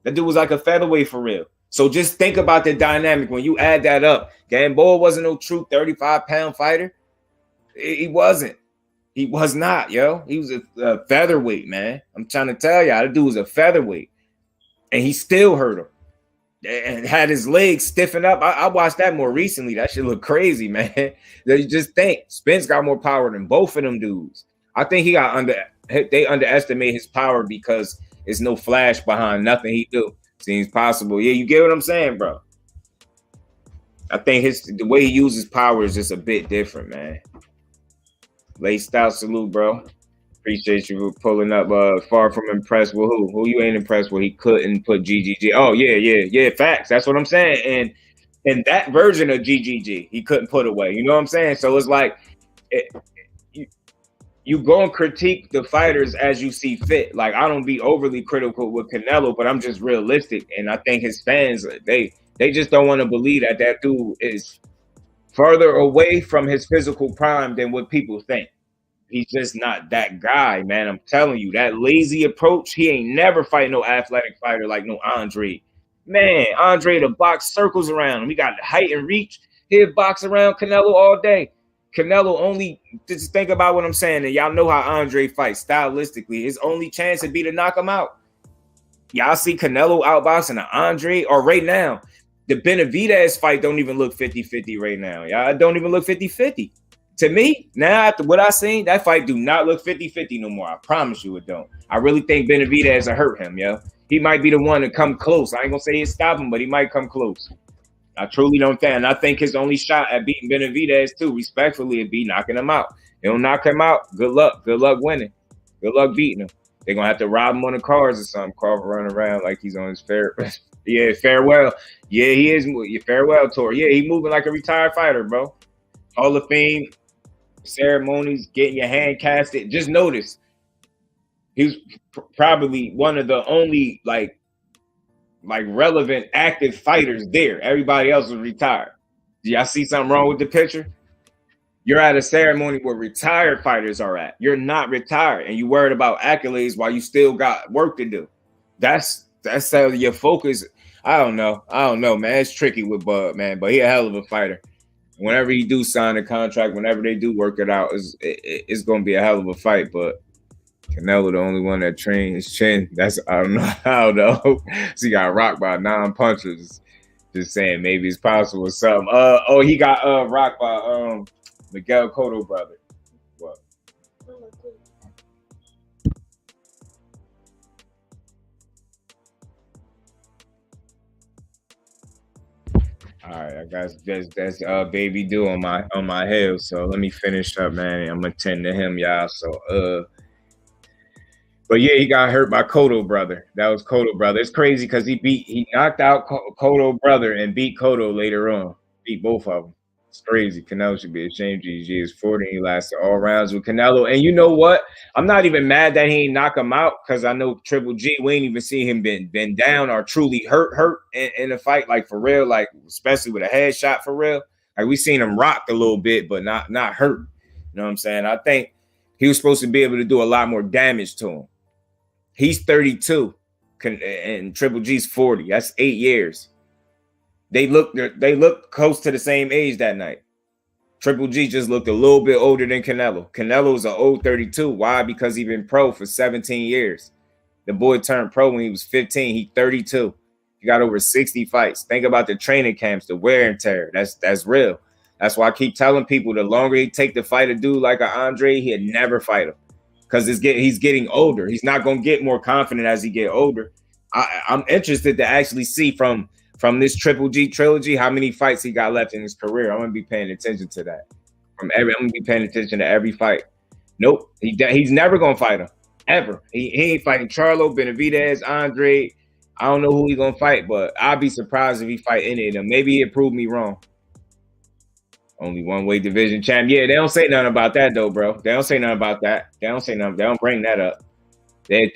That dude was like a featherweight for real. So just think about the dynamic when you add that up. Gamboa wasn't no true 35-pound fighter. He wasn't. He was not, yo. He was a featherweight, man. I'm trying to tell y'all, that dude was a featherweight. And he still hurt him. And had his legs stiffen up. I watched that more recently. That shit look crazy, man. You just think Spence got more power than both of them dudes. I think they underestimate his power because it's no flash behind nothing he do. Seems possible. Yeah, you get what I'm saying, bro. I think the way he uses power is just a bit different, man. Laced out salute, bro. Appreciate you for pulling up. Far from impressed with who? Who you ain't impressed with? He couldn't put GGG. Oh yeah. Facts. That's what I'm saying. And that version of GGG, he couldn't put away. You know what I'm saying? So it's like you go and critique the fighters as you see fit. Like I don't be overly critical with Canelo, but I'm just realistic. And I think his fans they just don't want to believe that dude is further away from his physical prime than what people think. He's just not that guy, man. I'm telling you, that lazy approach, he ain't never fight no athletic fighter like no Andre. Man, Andre to box circles around him. He got height and reach. He'll box around Canelo all day. Canelo only, just think about what I'm saying, and y'all know how Andre fights stylistically. His only chance would be to knock him out. Y'all see Canelo outboxing an Andre, or right now, the Benavidez fight don't even look 50-50 right now. Y'all don't even look 50-50. To me, now after what I seen, that fight do not look 50-50 no more. I promise you it don't. I really think Benavidez will hurt him, yo. He might be the one to come close. I ain't gonna say he'll stop him, but he might come close. I truly don't think. And I think his only shot at beating Benavidez, too, respectfully, would be knocking him out. They don't knock him out. Good luck. Good luck winning. Good luck beating him. They're gonna have to rob him on the cars or something. Carver running around like he's on his farewell. Yeah, he is. Your farewell tour. Yeah, he moving like a retired fighter, bro. Hall of Fame ceremonies, getting your hand casted. Just notice, he was probably one of the only like relevant active fighters there. Everybody else was retired. Do y'all see something wrong with the picture? You're at a ceremony where retired fighters are at. You're not retired, and you worried about accolades while you still got work to do. That's how your focus. I don't know, man. It's tricky with Bud, man, but he a hell of a fighter. Whenever he do sign a contract, whenever they do work it out, it's going to be a hell of a fight. But Canelo, the only one that trained his chin. That's, I don't know how, though. So he got rocked by 9 punches. Just saying, maybe it's possible or something. He got rocked by Miguel Cotto brother. What? All right, I got that's baby do on my head. So let me finish up, man. I'm gonna tend to him, y'all. So but yeah, he got hurt by Cotto brother. That was Cotto brother. It's crazy because he knocked out Cotto brother and beat Cotto later on. Beat both of them. It's crazy. Canelo should be ashamed. GG is 40. He lasted all rounds with Canelo. And you know what? I'm not even mad that he ain't knock him out because I know Triple G, we ain't even seen him been down or truly hurt in a fight, like for real, like especially with a headshot for real. Like we seen him rocked a little bit, but not hurt. You know what I'm saying? I think he was supposed to be able to do a lot more damage to him. He's 32 and Triple G's 40. That's 8 years. They look close to the same age that night. Triple G just looked a little bit older than Canelo. Canelo's an old 32. Why? Because he's been pro for 17 years. The boy turned pro when he was 15. He's 32. He got over 60 fights. Think about the training camps, the wear and tear. That's real. That's why I keep telling people the longer he take to fight a dude like an Andre, he'd never fight him. Because he's getting older. He's not going to get more confident as he get older. I'm interested to actually see from this Triple G trilogy how many fights he got left in his career. I'm going to be paying attention to that. I'm going to be paying attention to every fight. Nope. He's never going to fight him. Ever. He ain't fighting Charlo, Benavidez, Andre. I don't know who he's going to fight, but I'll be surprised if he fight any of them. Maybe he'll prove me wrong. Only one weight division champ. Yeah, they don't say nothing about that though, bro. They don't say nothing about that. They don't say nothing. They don't bring that up. They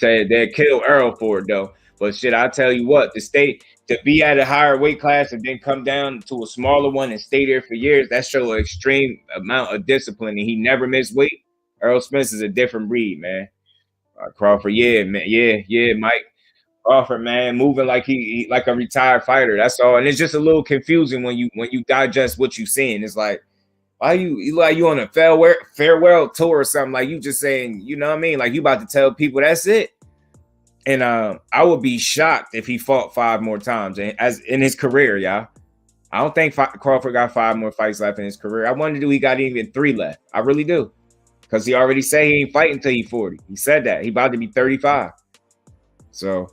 kill Earl for it though. But shit, I tell you what, to be at a higher weight class and then come down to a smaller one and stay there for years, that shows an extreme amount of discipline. And he never missed weight. Errol Spence is a different breed, man. Crawford, yeah, man, yeah, Mike Crawford, man, moving like he like a retired fighter. That's all, and it's just a little confusing when you digest what you seeing. It's like, why you like you on a farewell tour or something? Like you just saying, you know what I mean? Like you about to tell people that's it. And I would be shocked if he fought 5 more times as in his career, y'all. I don't think Crawford got 5 more fights left in his career. I wonder do he got even 3 left. I really do. Because he already said he ain't fighting until he's 40. He said that. He about to be 35. So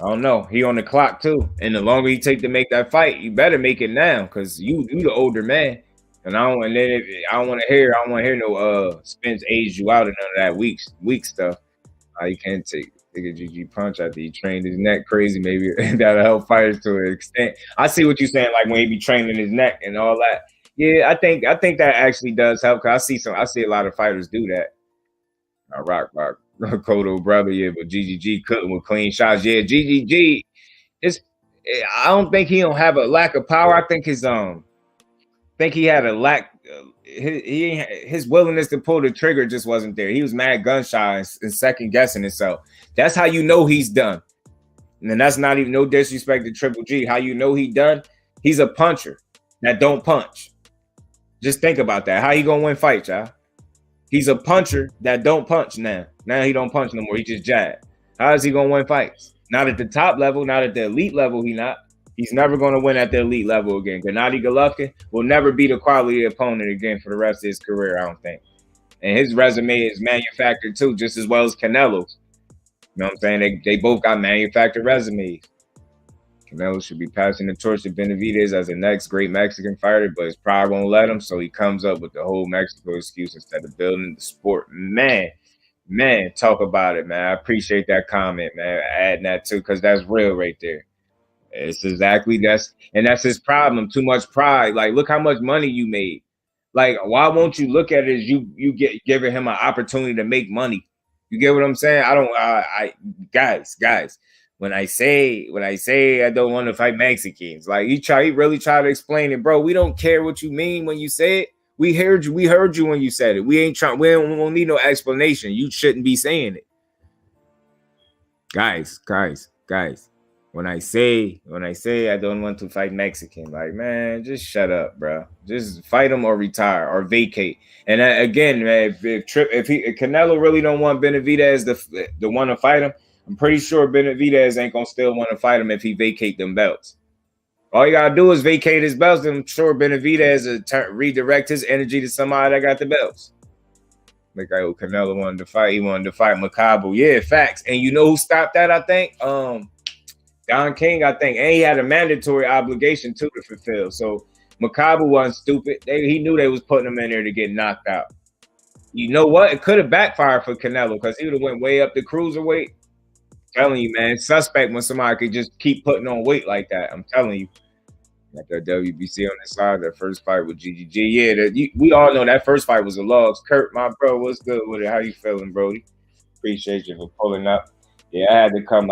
I don't know. He on the clock too. And the longer you take to make that fight, you better make it now. Cause you the older man. And I don't want to hear no Spence age you out and none of that weak stuff. You can't take a GG punch after he trained his neck crazy. Maybe that'll help fighters to an extent. I see what you're saying, like when he be training his neck and all that. Yeah, I think that actually does help. Cause I see a lot of fighters do that. Rock, Kodo brother, yeah, but GGG cutting with clean shots. Yeah, GGG. I don't think he don't have a lack of power. I think think he had a lack. His willingness to pull the trigger just wasn't there. He was mad gun shy and second guessing himself. That's how you know he's done. And that's not even no disrespect to Triple G. How you know he done? He's a puncher that don't punch. Just think about that. How he gonna win fights, y'all? He's a puncher that don't punch now. Now he don't punch no more. He just jab. How is he gonna win fights? Not at the top level, not at the elite level. He's never going to win at the elite level again. Gennady Golovkin will never be the quality opponent again for the rest of his career, I don't think. And his resume is manufactured too, just as well as Canelo's. You know what I'm saying? They both got manufactured resumes. Canelo should be passing the torch to Benavidez as the next great Mexican fighter, but his pride won't let him, so he comes up with the whole Mexico excuse instead of building the sport. Man, talk about it, man. I appreciate that comment, man. Adding that too, because that's real right there. It's exactly that's his problem. Too much pride. Like, look how much money you made. Like, why won't you look at it as you get giving him an opportunity to make money? You get what I'm saying? Guys. When I say I don't want to fight Mexicans, like he really try to explain it, bro. We don't care what you mean when you say it. We heard you when you said it. We don't need no explanation. You shouldn't be saying it. Guys. When I say I don't want to fight Mexican, like, man, just shut up, bro. Just fight him or retire or vacate. And again, man, if Canelo really don't want Benavidez the one to fight him, I'm pretty sure Benavidez ain't gonna still want to fight him if he vacate them belts. All you gotta do is vacate his belts, and I'm sure Benavidez will redirect his energy to somebody that got the belts. Like, Canelo wanted to fight. He wanted to fight Makabu. Yeah, facts. And you know who stopped that? I think Don King, I think, and he had a mandatory obligation too to fulfill. So Makabu wasn't stupid. He knew they was putting him in there to get knocked out. You know what? It could have backfired for Canelo because he would have went way up the cruiserweight. I'm telling you, man, suspect when somebody could just keep putting on weight like that. I'm telling you. Got the WBC on the side, that first fight with GGG. Yeah, we all know that first fight was a loss. Kurt, my bro, what's good with it? How you feeling, Brody? Appreciate you for pulling up. Yeah, I had to come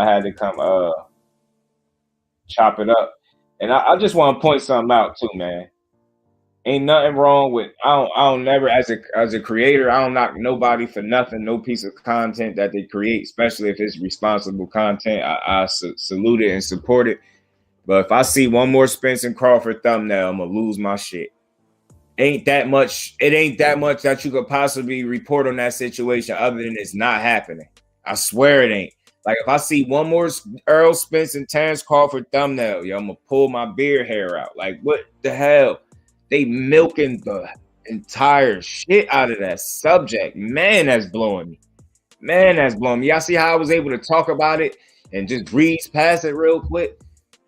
chop it up. And I just want to point something out too, man. Ain't nothing wrong with I don't never as a creator, I don't knock nobody for nothing, no piece of content that they create, especially if it's responsible content. I salute it and support it. But if I see one more Spence and Crawford thumbnail, I'm gonna lose my shit. It ain't that much that you could possibly report on that situation other than it's not happening. I swear it ain't. Like, if I see one more Errol Spence and Terrence Crawford thumbnail, I'm gonna pull my beard hair out. Like, what the hell? They milking the entire shit out of that subject. Man, that's blowing me. Y'all see how I was able to talk about it and just breeze past it real quick?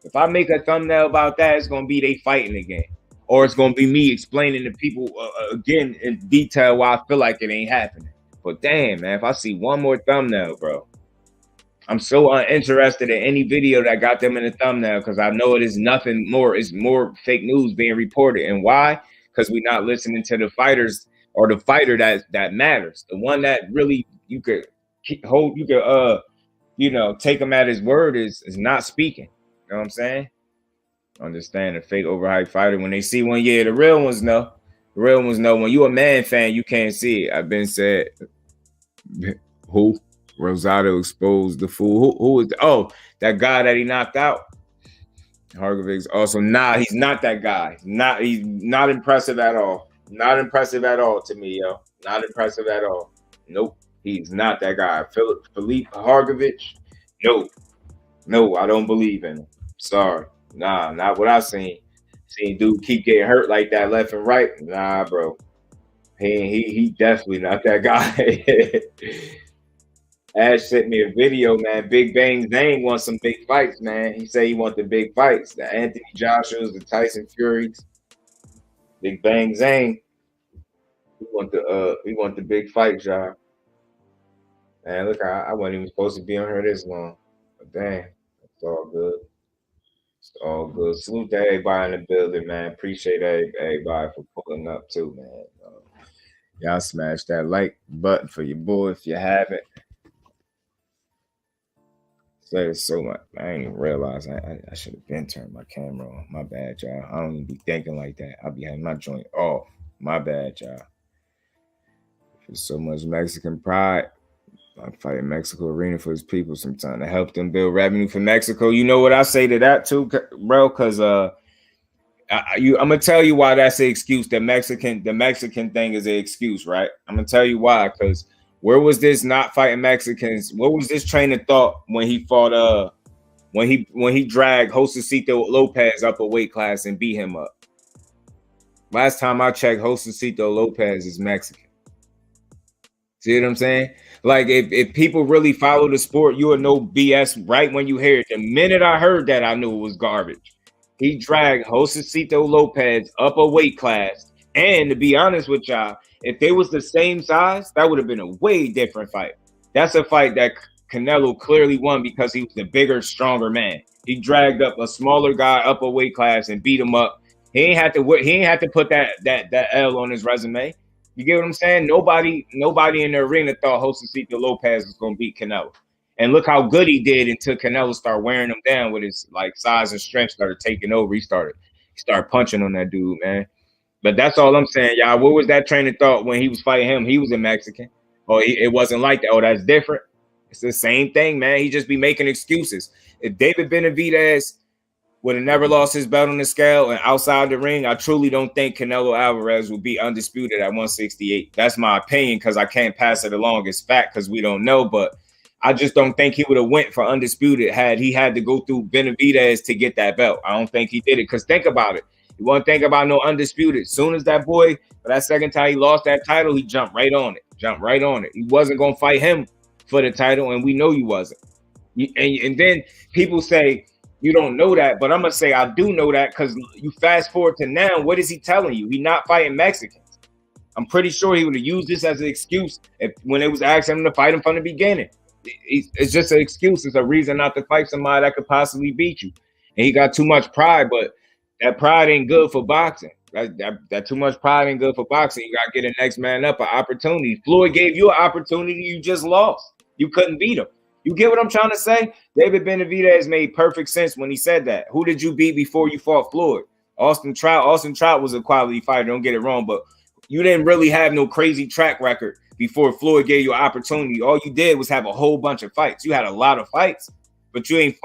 If I make a thumbnail about that, it's going to be they fighting again. Or it's going to be me explaining to people again in detail why I feel like it ain't happening. But damn, man, if I see one more thumbnail, bro, I'm so uninterested in any video that got them in the thumbnail because I know it is nothing more. It's more fake news being reported. And why? Because we're not listening to the fighters or the fighter that matters. The one that really you could hold, you could take him at his word is not speaking. You know what I'm saying? Understand the fake overhyped fighter when they see one. Yeah, the real ones know. The real ones know. When you a man fan, you can't see it. I've been said. Who? Rosado exposed the fool. Who is? Oh, that guy that he knocked out. Hargreaves also. Nah, he's not that guy. He's not impressive at all. Not impressive at all to me, yo. Not impressive at all. Nope. He's not that guy. Philippe Hargreaves. No, I don't believe in him. Sorry. Nah, not what I seen. Seen dude keep getting hurt like that left and right. Nah, bro. He definitely not that guy. Ash sent me a video, man. Big Bang Zane wants some big fights, man. He said he wants the big fights. The Anthony Joshua's, the Tyson Furies. Big Bang Zane. He want the big fights, y'all. Man, look, I wasn't even supposed to be on her this long. But dang, it's all good. It's all good. Salute to everybody in the building, man. Appreciate everybody for pulling up too, man. Y'all smash that like button for your boy if you haven't. Say so much. I didn't even realize I should have been turned my camera on. My bad, y'all. I don't even be thinking like that. I be having my joint off. My bad, y'all. There's so much Mexican pride. I fight in Mexico arena for his people sometimes to help them build revenue for Mexico. You know what I say to that too, bro? Because I'm gonna tell you why that's the excuse. The Mexican thing is an excuse, right? I'm gonna tell you why. Because where was this not fighting Mexicans? What was this train of thought when he fought when he dragged Josecito Lopez up a weight class and beat him up? Last time I checked, Josecito Lopez is Mexican. See what I'm saying? Like if people really follow the sport, you would know BS right when you hear it. The minute I heard that, I knew it was garbage. He dragged Josecito Lopez up a weight class. And to be honest with y'all, if they was the same size, that would have been a way different fight. That's a fight that Canelo clearly won because he was the bigger, stronger man. He dragged up a smaller guy up a weight class and beat him up. He ain't had to put that L on his resume. You get what I'm saying? Nobody in the arena thought Josecito Lopez was going to beat Canelo. And look how good he did until Canelo started wearing him down with his like size and strength, started taking over. He started punching on that dude, man. But that's all I'm saying, y'all. What was that train of thought when he was fighting him? He was a Mexican. Oh, it wasn't like that. Oh, that's different. It's the same thing, man. He just be making excuses. If David Benavidez would have never lost his belt on the scale and outside the ring, I truly don't think Canelo Alvarez would be undisputed at 168. That's my opinion because I can't pass it along as fact because we don't know. But I just don't think he would have went for undisputed had he had to go through Benavidez to get that belt. I don't think he did it because think about it. You want to think about no undisputed. As soon as that boy, for that second time he lost that title, he jumped right on it. He wasn't going to fight him for the title, and we know he wasn't. And then people say, you don't know that, but I'm going to say I do know that because you fast forward to now, what is he telling you? He's not fighting Mexicans. I'm pretty sure he would have used this as an excuse when it was asking him to fight him from the beginning. It's just an excuse. It's a reason not to fight somebody that could possibly beat you. And he got too much pride, but that pride ain't good for boxing. That too much pride ain't good for boxing. You got to get the next man up an opportunity. Floyd gave you an opportunity. You just lost. You couldn't beat him. You get what I'm trying to say? David Benavidez made perfect sense when he said that. Who did you beat before you fought Floyd? Austin Trout. Austin Trout was a quality fighter. Don't get it wrong, but you didn't really have no crazy track record before Floyd gave you an opportunity. All you did was have a whole bunch of fights. You had a lot of fights, but you ain't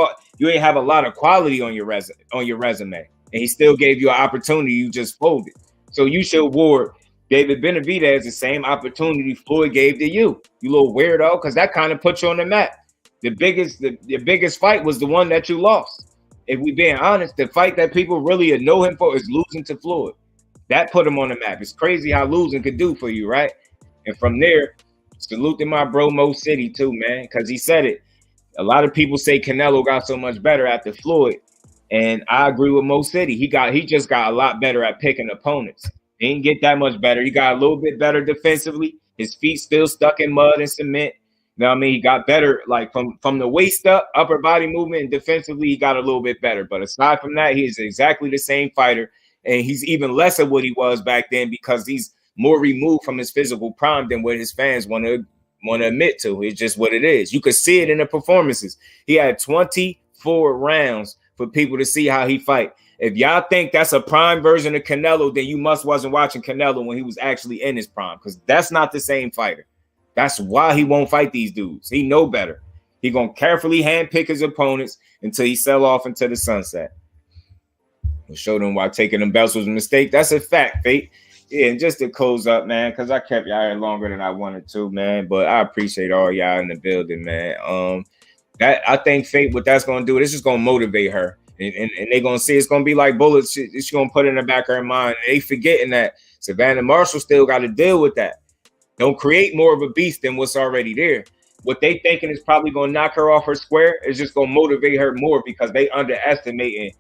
have a lot of quality on your resume. And he still gave you an opportunity. You just folded. So you should award David Benavidez the same opportunity Floyd gave to you. You little weirdo, because that kind of put you on the map. The biggest fight was the one that you lost. If we being honest, the fight that people really know him for is losing to Floyd. That put him on the map. It's crazy how losing could do for you, right? And from there, salute to my bro Mo City too, man, because he said it. A lot of people say Canelo got so much better after Floyd. And I agree with Mo City. He just got a lot better at picking opponents. He didn't get that much better. He got a little bit better defensively. His feet still stuck in mud and cement. You know what I mean? He got better, like from the waist up, upper body movement, and defensively, he got a little bit better. But aside from that, he's exactly the same fighter. And he's even less of what he was back then because he's more removed from his physical prime than what his fans want to admit to. It's just what it is. You could see it in the performances. He had 24 rounds for people to see how he fight. If y'all think that's a prime version of Canelo, then you wasn't watching Canelo when he was actually in his prime, because that's not the same fighter. That's why he won't fight these dudes. He know better. He gonna carefully handpick his opponents until he sell off into the sunset. We'll show them why taking them belts was a mistake. That's a fact, Fate. Yeah, and just to close up, man, because I kept y'all here longer than I wanted to, man. But I appreciate all y'all in the building, man. That I think Fate, what that's gonna do, this is gonna motivate her. And they're gonna see it's gonna be like bullets. She's gonna put it in the back of her mind. They forgetting that Savannah Marshall still got to deal with that. Don't create more of a beast than what's already there. What they thinking is probably gonna knock her off her square is just gonna motivate her more, because they underestimating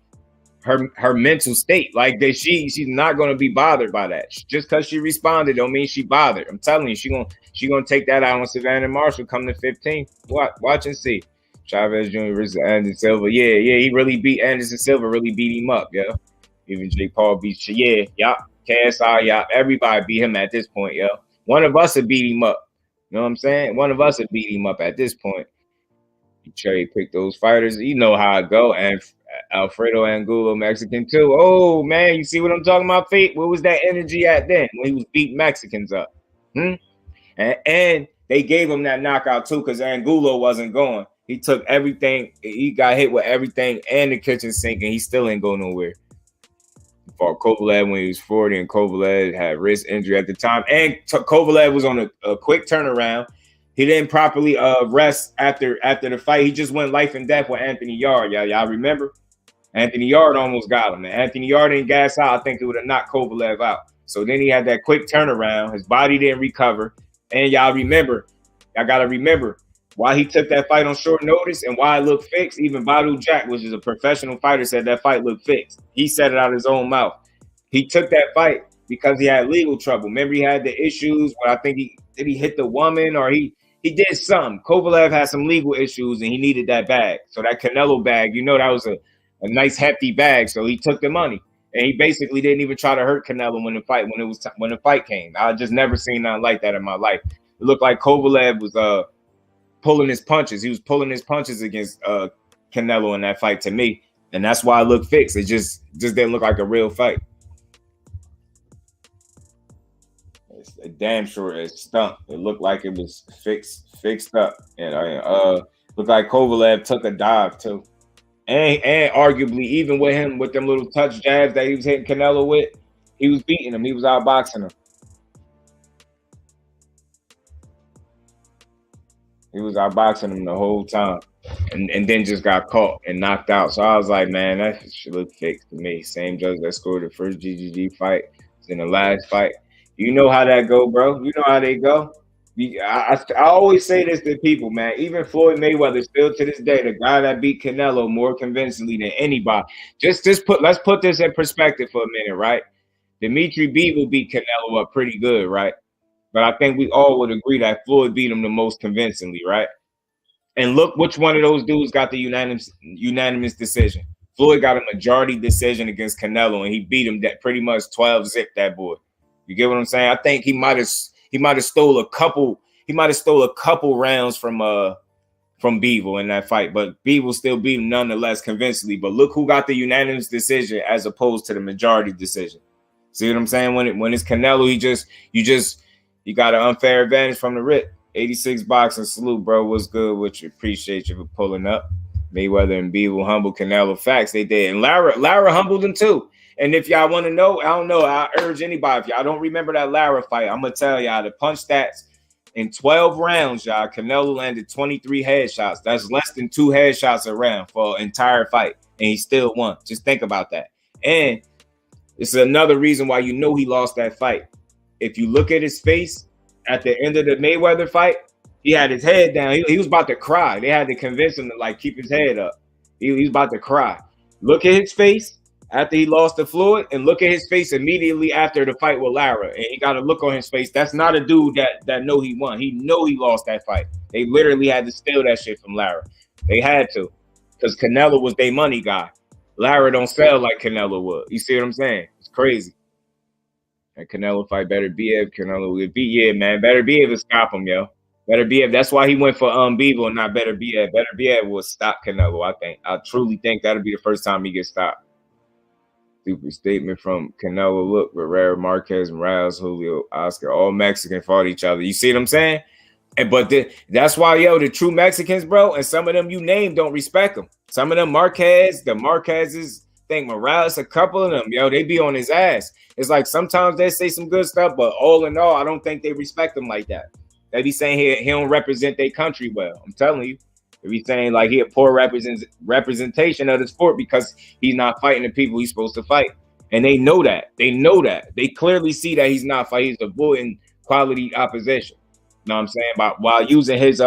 her mental state. Like that she's not gonna be bothered by that. Just because she responded don't mean she bothered. I'm telling you, she gonna take that out on Savannah Marshall come to 15. Watch and see. Chavez Jr. versus Anderson Silva. Yeah, he really beat Anderson Silva, really beat him up, yeah. Even Jake Paul beat KSI, everybody beat him at this point, yo. One of us would beat him up. You know what I'm saying? One of us would beat him up at this point. You cherry pick those fighters. You know how it go. And Alfredo Angulo, Mexican too. Oh, man, you see what I'm talking about, Fate? Where was that energy at then when he was beating Mexicans up? And they gave him that knockout too, because Angulo wasn't going. He took everything. He got hit with everything and the kitchen sink, and he still ain't go nowhere. He fought Kovalev when he was 40, and Kovalev had wrist injury at the time. And Kovalev was on a quick turnaround. He didn't properly rest after the fight. He just went life and death with Anthony Yard. Y'all remember? Anthony Yard almost got him. And Anthony Yard didn't gas out. I think it would have knocked Kovalev out. So then he had that quick turnaround. His body didn't recover. And y'all got to remember, why he took that fight on short notice and why it looked fixed. Even Badu Jack, which is a professional fighter, said that fight looked fixed. He said it out of his own mouth. He took that fight because he had legal trouble. Remember, he had the issues where I think he hit the woman, or he did something. Kovalev had some legal issues and he needed that bag. So that Canelo bag, that was a nice hefty bag. So he took the money. And he basically didn't even try to hurt Canelo when the fight came. I just never seen nothing like that in my life. It looked like Kovalev was pulling his punches. He was pulling his punches against Canelo in that fight to me. And that's why it looked fixed. It just didn't look like a real fight. It's damn sure it stunk. It looked like it was fixed up. And looked like Kovalev took a dive too. And arguably, even with them little touch jabs that he was hitting Canelo with, he was beating him. He was outboxing him. He was outboxing him the whole time, and then just got caught and knocked out. So I was like, man, that should look fixed to me. Same judge that scored the first GGG fight in the last fight. You know how that go, bro. You know how they go. I always say this to people, man. Even Floyd Mayweather, still to this day, the guy that beat Canelo more convincingly than anybody. Let's put this in perspective for a minute, right? Dimitri Bivol beat Canelo up pretty good, right? But I think we all would agree that Floyd beat him the most convincingly, right? And look which one of those dudes got the unanimous decision. Floyd got a majority decision against Canelo, and he beat him that pretty much 12-zip that boy. You get what I'm saying? I think he might have stole a couple rounds from Bivol in that fight, but Bivol still beat him nonetheless convincingly. But look who got the unanimous decision as opposed to the majority decision. See what I'm saying? When it's Canelo, you got an unfair advantage from the rip. 86 boxing, salute, bro. What's good with you? Appreciate you for pulling up. Mayweather and Bivol humbled Canelo. Facts, they did. And Lara humbled him too. And if y'all want to know, I don't know. I urge anybody, if y'all don't remember that Lara fight, I'm going to tell y'all the punch stats in 12 rounds, y'all. Canelo landed 23 headshots. That's less than 2 headshots a round for an entire fight. And he still won. Just think about that. And it's another reason why he lost that fight. If you look at his face at the end of the Mayweather fight, he had his head down. He was about to cry. They had to convince him to keep his head up. He was about to cry. Look at his face after he lost to Floyd, and look at his face immediately after the fight with Lara. And he got a look on his face. That's not a dude that know he won. He know he lost that fight. They literally had to steal that shit from Lara. They had to, because Canelo was their money guy. Lara don't sell like Canelo would. You see what I'm saying? It's crazy. And Canelo fight better Biev. Canelo would be, yeah, man. Better Biev to stop him, yo. Better Biev. That's why he went for Bivol and not Better Biev. Better Biev will stop Canelo, I think. I truly think that'll be the first time he gets stopped. Stupid statement from Canelo. Look, Rivera, Marquez, Morales, Julio, Oscar, all Mexican fought each other. You see what I'm saying? That's why, yo, the true Mexicans, bro, and some of them you name don't respect them. Some of them Marquez's, think Morales, a couple of them, yo, they be on his ass. It's like sometimes they say some good stuff, but all in all, I don't think they respect him like that. They be saying he don't represent their country well. I'm telling you. They be saying like he a poor representation of the sport because he's not fighting the people he's supposed to fight. And they know that. They know that. They clearly see that he's not fighting. He's avoiding quality opposition. You know what I'm saying? But while using his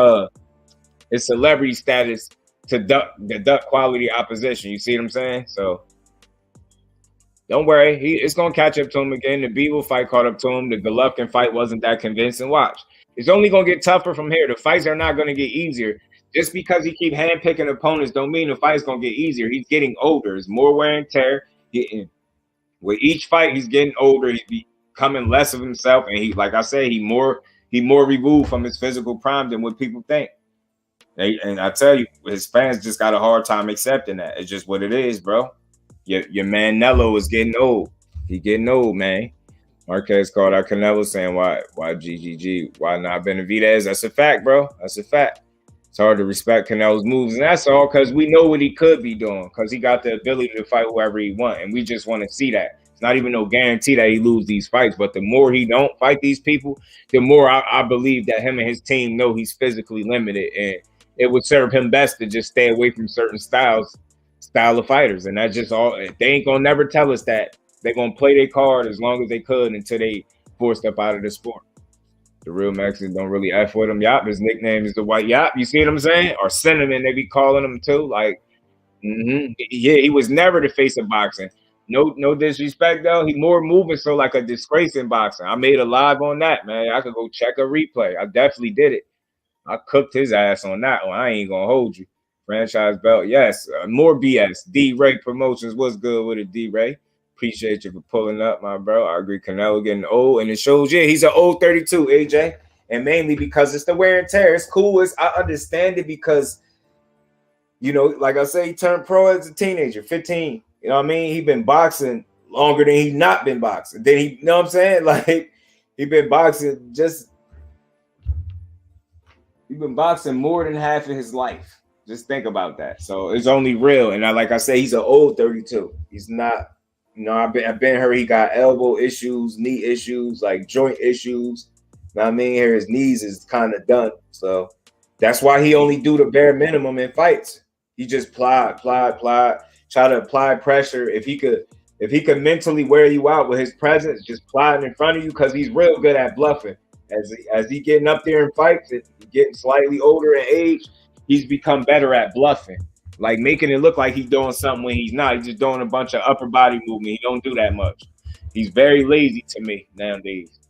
celebrity status to duck quality opposition. You see what I'm saying? So don't worry, it's gonna catch up to him again. The Beetle fight caught up to him. The Golovkin fight wasn't that convincing. Watch, it's only gonna get tougher from here. The fights are not gonna get easier. Just because he keep handpicking opponents, don't mean the fight's gonna get easier. He's getting older. It's more wear and tear. With each fight, he's getting older. He's becoming less of himself, and he, like I said, he more removed from his physical prime than what people think. And I tell you, his fans just got a hard time accepting that. It's just what it is, bro. Your man Nello is getting old. He getting old, man. Marquez called out Canelo saying, why GGG? Why not Benavidez? That's a fact, bro. That's a fact. It's hard to respect Canelo's moves, and that's all because we know what he could be doing because he got the ability to fight whoever he wants, and we just want to see that. It's not even no guarantee that he lose these fights, but the more he don't fight these people, the more I believe that him and his team know he's physically limited, and it would serve him best to just stay away from certain style of fighters, and that's just all. They ain't gonna never tell us that. They're gonna play their card as long as they could until they forced up out of the sport. The real Mexicans don't really F with him. Yop, his nickname is the White Yop. You see what I'm saying? Or Cinnamon, they be calling him too. Like, yeah, he was never the face of boxing. No disrespect though. He more moving, so like a disgrace in boxing. I made a live on that, man. I could go check a replay. I definitely did it. I cooked his ass on that one. I ain't gonna hold you. Franchise belt, yes. More BS. D-Ray Promotions. What's good with it, D-Ray? Appreciate you for pulling up, my bro. I agree. Canelo getting old, and it shows. Yeah, he's an old 32, AJ, and mainly because it's the wear and tear. It's cool. I understand it because, you know, like I say, he turned pro as a teenager, 15. You know what I mean? He been boxing longer than he not been boxing. Then he, you know what I'm saying? Like he been boxing more than half of his life. Just think about that. So it's only real. And like I say, he's an old 32. He's not. You know, I've been heard he got elbow issues, knee issues, like joint issues. You know what I mean? Here his knees is kind of done. So that's why he only do the bare minimum in fights. He just plod, try to apply pressure. If he could mentally wear you out with his presence, just plodding in front of you, because he's real good at bluffing. As he getting up there in fights and getting slightly older in age, he's become better at bluffing. Like making it look like he's doing something when he's not. He's just doing a bunch of upper body movement. He don't do that much. He's very lazy to me nowadays.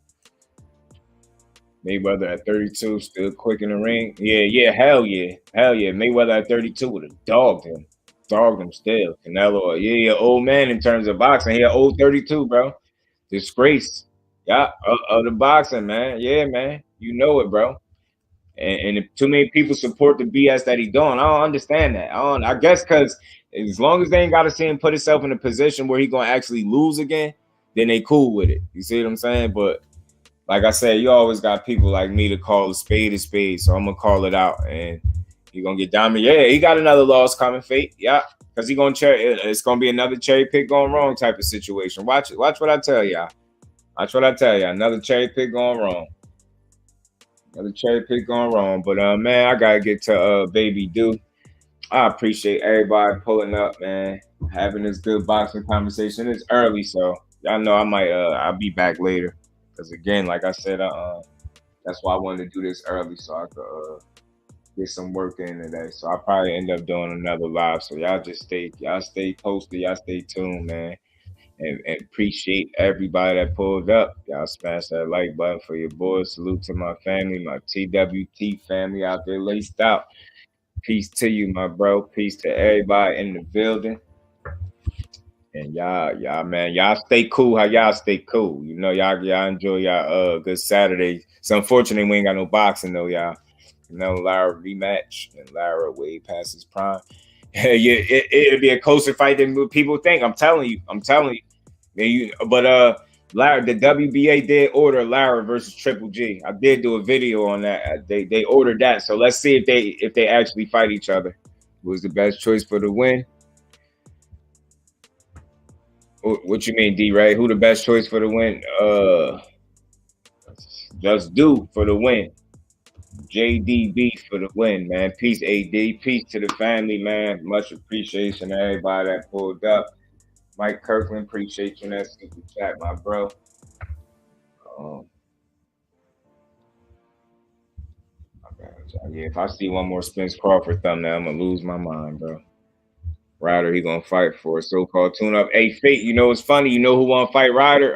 Mayweather at 32, still quick in the ring. Yeah, hell yeah. Mayweather at 32 would have dogged him still. Canelo, yeah, old man in terms of boxing. He an old 32, bro. Disgrace. Yeah, of the boxing, man. Yeah, man. You know it, bro. And if too many people support the BS that he's doing, I don't understand that. I guess because as long as they ain't got to see him put himself in a position where he gonna actually lose again, then they cool with it. You see what I'm saying? But like I said, you always got people like me to call a spade, so I'm gonna call it out, and you're gonna get dominated. Yeah, he got another loss coming, Fate. Yeah, because it's gonna be another cherry pick going wrong type of situation. Watch it. Watch what I tell y'all. Another cherry pick going wrong. Another cherry pick going wrong. But man, I gotta get to Baby Do. I appreciate everybody pulling up, man. Having this good boxing conversation. It's early, so y'all know I might I'll be back later. Because again, like I said, that's why I wanted to do this early so I could get some work in today. So I'll probably end up doing another live. So y'all stay posted, y'all stay tuned, man. And appreciate everybody that pulled up. Y'all smash that like button for your boys. Salute to my family, my TWT family out there laced out. Peace to you, my bro. Peace to everybody in the building. And y'all, man, y'all stay cool. How y'all stay cool? You know, y'all enjoy y'all good Saturday. It's unfortunate we ain't got no boxing though, y'all. You know, Lara rematch and Lara way past his prime. Yeah, it'll be a closer fight than what people think. I'm telling you. I'm telling you. But Lara, the WBA did order Lara versus Triple G. I did do a video on that. They ordered that. So let's see if they actually fight each other. Who was the best choice for the win? What you mean, D? Right? Who the best choice for the win? Just do for the win. JDB for the win, man. Peace, AD. Peace to the family, man. Much appreciation to everybody that pulled up. Mike Kirkland, appreciate you in that super chat, my bro. Um, yeah, if I see one more Spence Crawford thumbnail, I'm gonna lose my mind, bro. Ryder, he gonna fight for a so-called tune-up. Hey, Fate, you know it's funny. You know who wanna fight Ryder?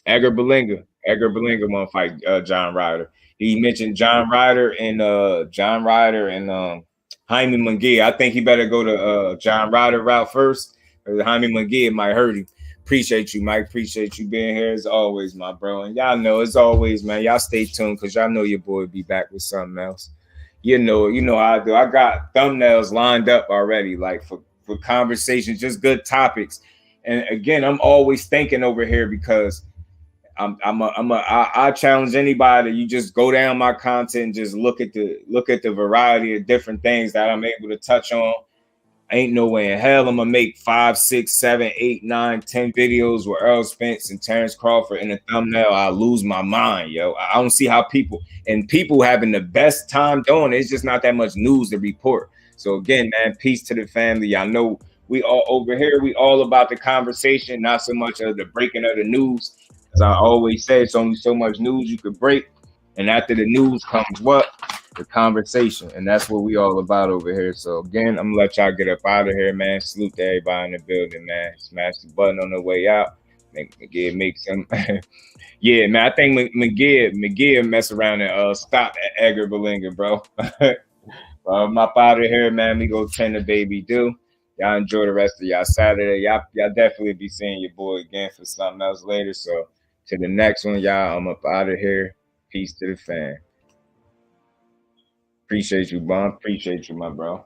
Edgar Berlanga. Edgar Berlanga want to fight John Ryder. He mentioned John Ryder and Jaime Munguia. I think he better go to John Ryder route first. Or Jaime Munguia might hurt him. Appreciate you, Mike. Appreciate you being here as always, my bro. And y'all know as always, man. Y'all stay tuned because y'all know your boy will be back with something else. You know how I do. I got thumbnails lined up already, like for conversations, just good topics. And again, I'm always thinking over here because I challenge anybody. You just go down my content and just look at the variety of different things that I'm able to touch on. Ain't no way in hell I'm gonna make 5, 6, 7, 8, 9, 10 videos with Earl Spence and Terrence Crawford in a thumbnail. I lose my mind, yo. I don't see how people having the best time doing it. It's just not that much news to report. So again, man, peace to the family. Y'all know we all over here. We all about the conversation, not so much of the breaking of the news. As I always say, it's only so much news you could break, and after the news comes what? The conversation, and that's what we all about over here. So again, I'm gonna let y'all get up out of here, man. Salute to everybody in the building, man. Smash the button on the way out. McGee make some. Yeah, man. I think McGee mess around and stop at Edgar Berlanga, bro. I'm up out of here, man. We go tend the baby do. Y'all enjoy the rest of y'all Saturday. Y'all definitely be seeing your boy again for something else later. So to the next one, y'all. I'm up out of here. Peace to the fan. Appreciate you, Bond. Appreciate you, my bro.